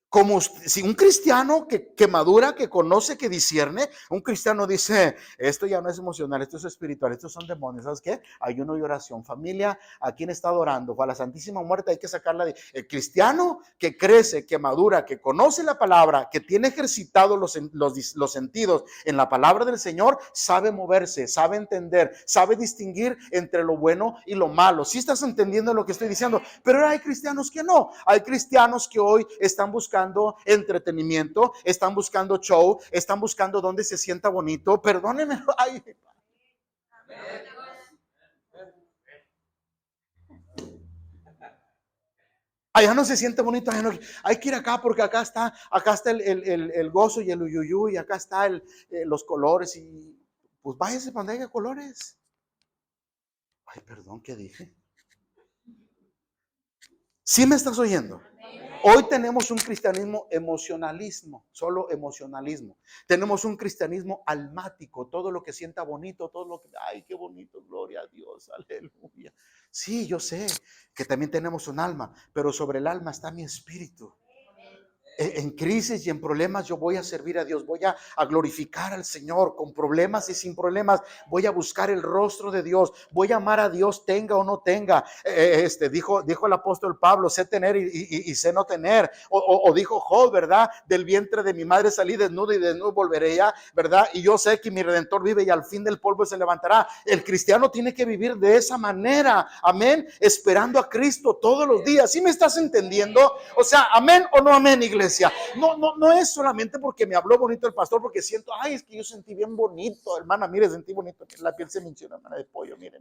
Como si un cristiano que madura, que conoce, que discierne, un cristiano dice, esto ya no es emocional, esto es espiritual, estos son demonios, ¿sabes qué? Ayuno y oración. Familia, ¿a quién está adorando? A la Santísima Muerte hay que sacarla. El cristiano que crece, que madura, que conoce la palabra, que tiene ejercitado los sentidos en la palabra del Señor, sabe moverse, sabe entender, sabe distinguir entre lo bueno y lo malo. Si estás entendiendo lo que estoy diciendo, pero hay cristianos que no. Hay cristianos que hoy están buscando entretenimiento, están buscando show, están buscando donde se sienta bonito. Perdónenme. Ay. Allá no se siente bonito, no, hay que ir acá porque acá está el gozo y el uyuyú, y acá está los colores, y pues váyase para donde haya colores. Ay, perdón, ¿qué dije? ¿Sí me estás oyendo? Hoy tenemos un cristianismo emocionalismo, solo emocionalismo. Tenemos un cristianismo almático, todo lo que sienta bonito, todo lo que, ay, qué bonito, gloria a Dios, aleluya. Sí, yo sé que también tenemos un alma, pero sobre el alma está mi espíritu. En crisis y en problemas yo voy a servir a Dios, voy a glorificar al Señor con problemas y sin problemas, voy a buscar el rostro de Dios, voy a amar a Dios tenga o no tenga. Dijo el apóstol Pablo, sé tener y sé no tener, o dijo Job, ¿verdad? Del vientre de mi madre salí desnudo y desnudo volveré ya, ¿verdad? Y yo sé que mi Redentor vive y al fin del polvo se levantará. El cristiano tiene que vivir de esa manera, amén, esperando a Cristo todos los días. ¿Sí me estás entendiendo? O sea, amén o no amén, iglesia. No es solamente porque me habló bonito el pastor, porque siento, ay, es que yo sentí bien bonito, hermana, mire, sentí bonito, la piel se me hinchó, hermana de pollo, mire.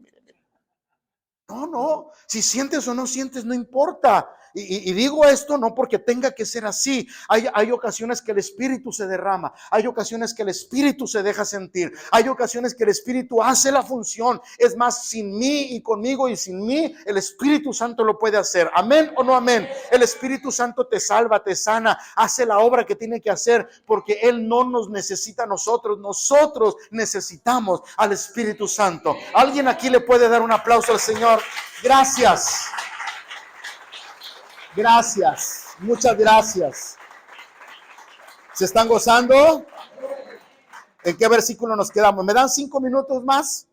No, si sientes o no sientes, no importa. Y digo esto no porque tenga que ser así. Hay ocasiones que el Espíritu se derrama, hay ocasiones que el Espíritu se deja sentir, hay ocasiones que el Espíritu hace la función. Es más, sin mí y conmigo y sin mí, el Espíritu Santo lo puede hacer. Amén o no amén. El Espíritu Santo te salva, te sana, hace la obra que tiene que hacer, porque Él no nos necesita a nosotros, nosotros necesitamos al Espíritu Santo. ¿Alguien aquí le puede dar un aplauso al Señor? Gracias. Gracias. Muchas gracias. ¿Se están gozando? ¿En qué versículo nos quedamos? ¿Me dan 5 minutos más?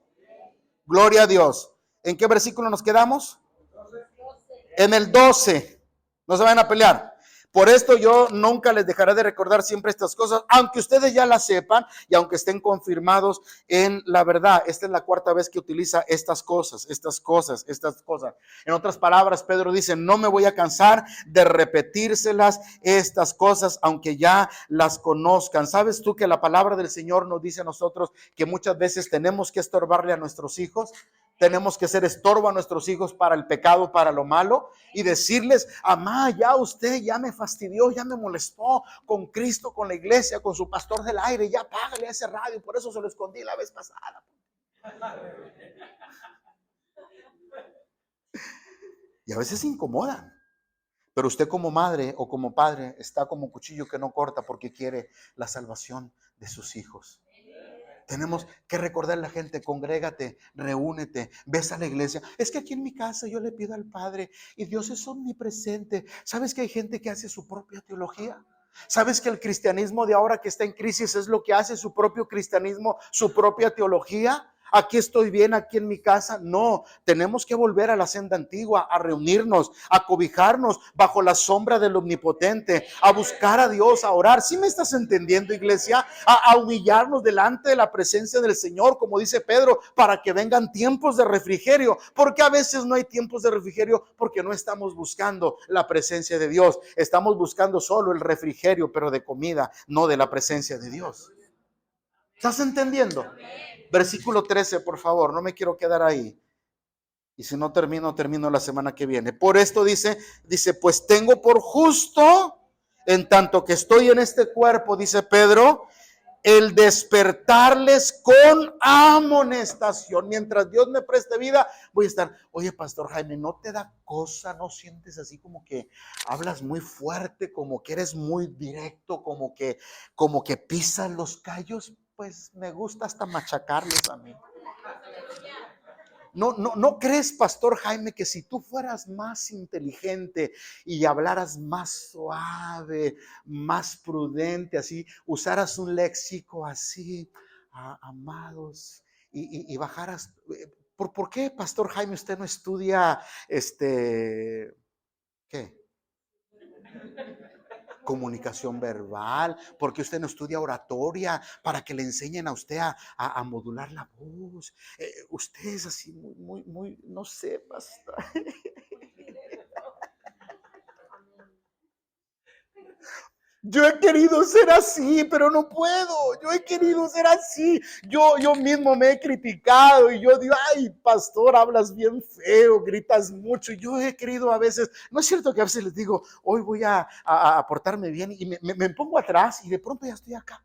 Gloria a Dios. ¿En qué versículo nos quedamos? En el 12. No se vayan a pelear. Por esto yo nunca les dejaré de recordar siempre estas cosas, aunque ustedes ya las sepan y aunque estén confirmados en la verdad. Esta es la 4ª vez que utiliza estas cosas. En otras palabras, Pedro dice, no me voy a cansar de repetírselas estas cosas, aunque ya las conozcan. ¿Sabes tú que la palabra del Señor nos dice a nosotros que muchas veces tenemos que estorbarle a nuestros hijos? Tenemos que ser estorbo a nuestros hijos para el pecado, para lo malo, y decirles, mamá, ya usted ya me fastidió, ya me molestó con Cristo, con la iglesia, con su pastor del aire, ya págale a ese radio, por eso se lo escondí la vez pasada. Y a veces incomodan, pero usted como madre o como padre está como cuchillo que no corta porque quiere la salvación de sus hijos. Tenemos que recordarle a la gente, congrégate, reúnete, ves a la iglesia. Es que aquí en mi casa yo le pido al Padre y Dios es omnipresente. ¿Sabes que hay gente que hace su propia teología? ¿Sabes que el cristianismo de ahora que está en crisis es lo que hace su propio cristianismo, su propia teología? Aquí estoy bien, aquí en mi casa. No, tenemos que volver a la senda antigua, a reunirnos, a cobijarnos bajo la sombra del omnipotente, a buscar a Dios, a orar. ¿Sí me estás entendiendo, iglesia? A humillarnos delante de la presencia del Señor, como dice Pedro, para que vengan tiempos de refrigerio. Porque a veces no hay tiempos de refrigerio porque no estamos buscando la presencia de Dios. Estamos buscando solo el refrigerio, pero de comida, no de la presencia de Dios. ¿Estás entendiendo? Versículo 13, por favor, no me quiero quedar ahí. Y si no termino la semana que viene. Por esto dice, pues tengo por justo, en tanto que estoy en este cuerpo, dice Pedro, el despertarles con amonestación. Mientras Dios me preste vida, voy a estar, oye, Pastor Jaime, ¿no te da cosa? ¿No sientes así como que hablas muy fuerte, como que eres muy directo, como que pisas los callos? Pues me gusta hasta machacarlos a mí. ¿No crees, Pastor Jaime, que si tú fueras más inteligente y hablaras más suave, más prudente, así, usaras un léxico así, amados, y bajaras? ¿Por qué, Pastor Jaime, usted no estudia ¿qué? Comunicación verbal, porque usted no estudia oratoria para que le enseñen a usted a modular la voz. Usted es así muy, no sé, pastor. Yo he querido ser así, pero no puedo. Yo he querido ser así. Yo mismo me he criticado y yo digo, ay, pastor, hablas bien feo, gritas mucho. Yo he querido a veces, no es cierto que a veces les digo, hoy voy a portarme bien y me pongo atrás y de pronto ya estoy acá.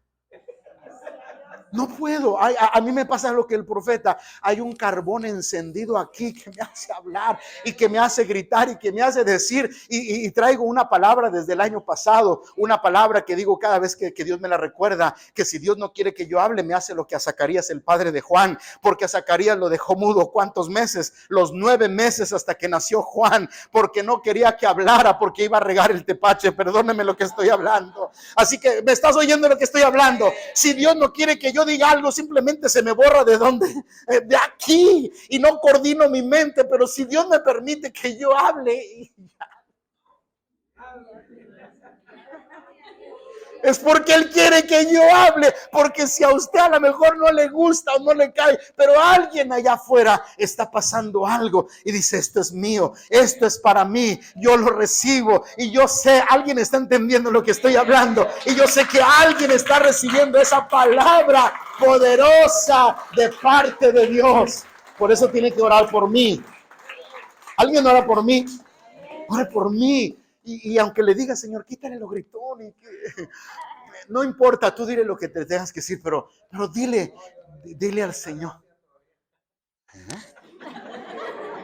No puedo. A mí me pasa lo que el profeta. Hay un carbón encendido aquí que me hace hablar y que me hace gritar y que me hace decir. Y traigo una palabra desde el año pasado. Una palabra que digo cada vez que Dios me la recuerda. Que si Dios no quiere que yo hable, me hace lo que a Zacarías, el padre de Juan. Porque a Zacarías lo dejó mudo. ¿Cuántos meses? Los 9 meses hasta que nació Juan. Porque no quería que hablara, porque iba a regar el tepache. Perdóneme lo que estoy hablando. Así que me estás oyendo lo que estoy hablando. Si Dios no quiere que yo diga algo, simplemente se me borra de donde, de aquí, y no coordino mi mente. Pero si Dios me permite que yo hable, es porque Él quiere que yo hable. Porque si a usted a lo mejor no le gusta o no le cae, pero alguien allá afuera está pasando algo y dice, esto es mío, esto es para mí, yo lo recibo. Y yo sé, alguien está entendiendo lo que estoy hablando. Y yo sé que alguien está recibiendo esa palabra poderosa de parte de Dios. Por eso tiene que orar por mí. ¿Alguien ora por mí? Ore por mí. Y aunque le diga, Señor, quítale los gritones. No importa, tú dile lo que te tengas que decir, pero dile al Señor.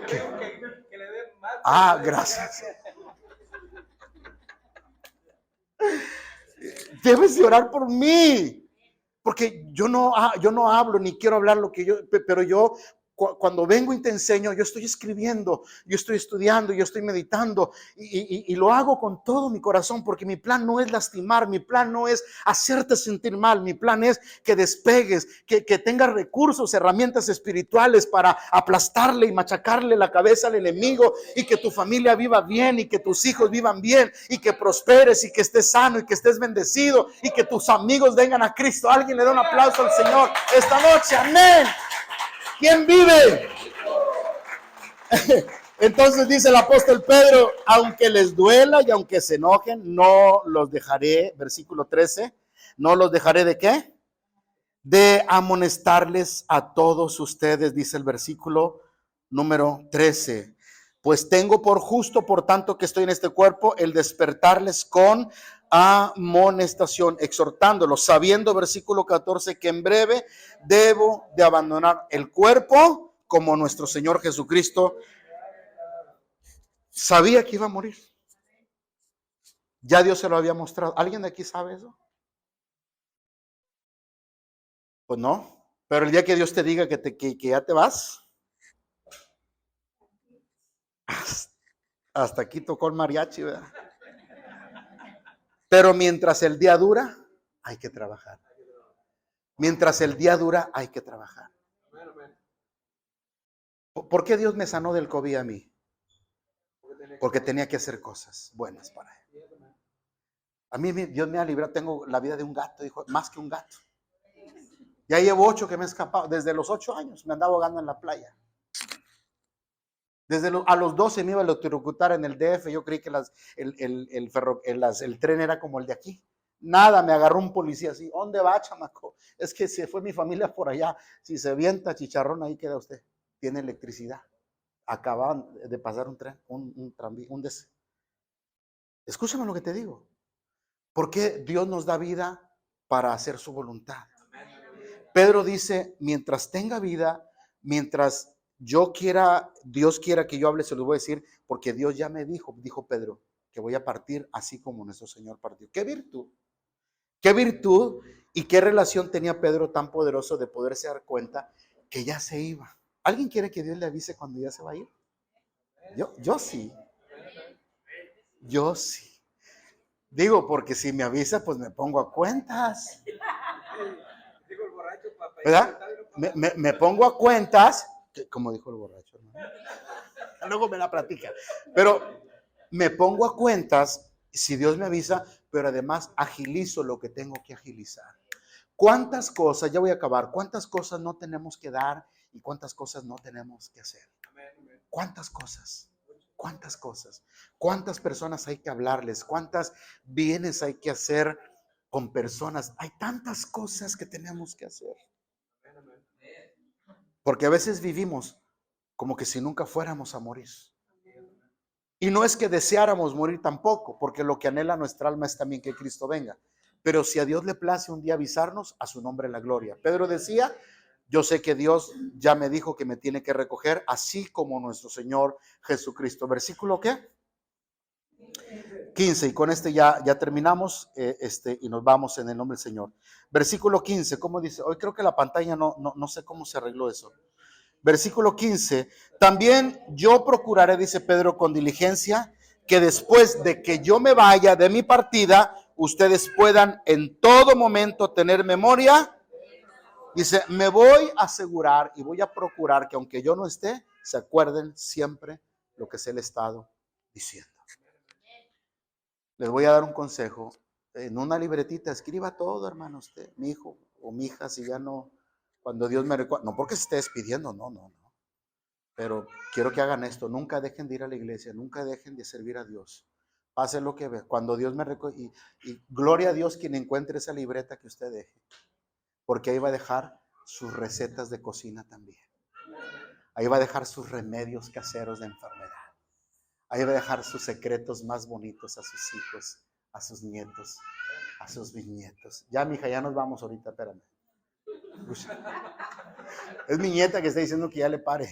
¿Qué? Ah, gracias. Debes de orar por mí, porque yo no hablo ni quiero hablar lo que pero yo cuando vengo y te enseño, yo estoy escribiendo, yo estoy estudiando, yo estoy meditando y lo hago con todo mi corazón, porque mi plan no es lastimar, mi plan no es hacerte sentir mal, mi plan es que despegues, que tengas recursos, herramientas espirituales para aplastarle y machacarle la cabeza al enemigo, y que tu familia viva bien y que tus hijos vivan bien y que prosperes y que estés sano y que estés bendecido y que tus amigos vengan a Cristo. Alguien le da un aplauso al Señor esta noche, amén. ¿Quién vive? Entonces dice el apóstol Pedro, aunque les duela y aunque se enojen, no los dejaré, versículo 13, no los dejaré ¿de qué? De amonestarles a todos ustedes, dice el versículo número 13. Pues tengo por justo, por tanto que estoy en este cuerpo, el despertarles con amonestación, exhortándolos, sabiendo, versículo 14, que en breve debo de abandonar el cuerpo, como nuestro Señor Jesucristo sabía que iba a morir. Ya Dios se lo había mostrado. ¿Alguien de aquí sabe eso? Pues no. Pero el día que Dios te diga que ya te vas, hasta aquí tocó el mariachi, ¿verdad? Pero mientras el día dura, hay que trabajar. Mientras el día dura, hay que trabajar. ¿Por qué Dios me sanó del COVID a mí? Porque tenía que hacer cosas buenas para Él. A mí Dios me ha librado, tengo la vida de un gato, dijo, más que un gato. Ya llevo 8 que me he escapado. Desde los 8 años me andaba ahogando en la playa. A los 12 me iba a electrocutar en el DF. Yo creí que el tren era como el de aquí. Nada, me agarró un policía así. ¿Dónde va, chamaco? Es que se fue mi familia por allá. Si se vienta chicharrón, ahí queda usted. Tiene electricidad. Acababan de pasar un tren, un tranvía, Escúchame lo que te digo. Porque Dios nos da vida para hacer su voluntad. Pedro dice, mientras tenga vida, mientras Dios quiera que yo hable, se lo voy a decir, porque Dios ya me dijo Pedro, que voy a partir así como nuestro Señor partió. ¿Qué virtud? ¿Qué virtud y qué relación tenía Pedro tan poderoso de poderse dar cuenta que ya se iba? ¿Alguien quiere que Dios le avise cuando ya se va a ir? Yo sí, yo sí. Digo, porque si me avisa, pues me pongo a cuentas. ¿Verdad? Me pongo a cuentas, como dijo el borracho, hermano. Luego me la platica. Pero me pongo a cuentas si Dios me avisa, pero además agilizo lo que tengo que agilizar. ¿Cuántas cosas, ya voy a acabar, cuántas cosas no tenemos que dar y cuántas cosas no tenemos que hacer? ¿Cuántas cosas? ¿Cuántas cosas? ¿Cuántas personas hay que hablarles? ¿Cuántas bienes hay que hacer con personas? Hay tantas cosas que tenemos que hacer. Porque a veces vivimos como que si nunca fuéramos a morir. Y no es que deseáramos morir tampoco, porque lo que anhela nuestra alma es también que Cristo venga. Pero si a Dios le place un día avisarnos, a su nombre la gloria. Pedro decía, yo sé que Dios ya me dijo que me tiene que recoger, así como nuestro Señor Jesucristo. ¿Versículo qué? 15, y con este ya terminamos y nos vamos en el nombre del Señor. Versículo 15, ¿cómo dice? Hoy creo que la pantalla no sé cómo se arregló eso. Versículo 15, también yo procuraré, dice Pedro con diligencia, que después de que yo me vaya de mi partida, ustedes puedan en todo momento tener memoria. Dice, me voy a asegurar y voy a procurar que aunque yo no esté, se acuerden siempre lo que se le ha estado diciendo. Les voy a dar un consejo. En una libretita, escriba todo, hermano, usted, mi hijo o mi hija, si ya no, cuando Dios me recuerda, no porque se esté despidiendo, no. Pero quiero que hagan esto, nunca dejen de ir a la iglesia, nunca dejen de servir a Dios. Pase lo que ve, cuando Dios me recuerde, y gloria a Dios quien encuentre esa libreta que usted deje, porque ahí va a dejar sus recetas de cocina también. Ahí va a dejar sus remedios caseros de enfermedad. Ahí va a dejar sus secretos más bonitos a sus hijos, a sus nietos, a sus bisnietos. Ya, mija, ya nos vamos ahorita, espérame. Es mi nieta que está diciendo que ya le pare.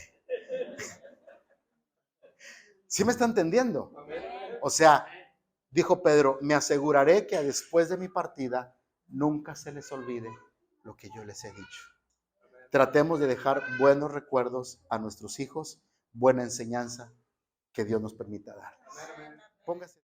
¿Sí me está entendiendo? O sea, dijo Pedro, me aseguraré que después de mi partida nunca se les olvide lo que yo les he dicho. Tratemos de dejar buenos recuerdos a nuestros hijos, buena enseñanza que Dios nos permita darles. Póngase.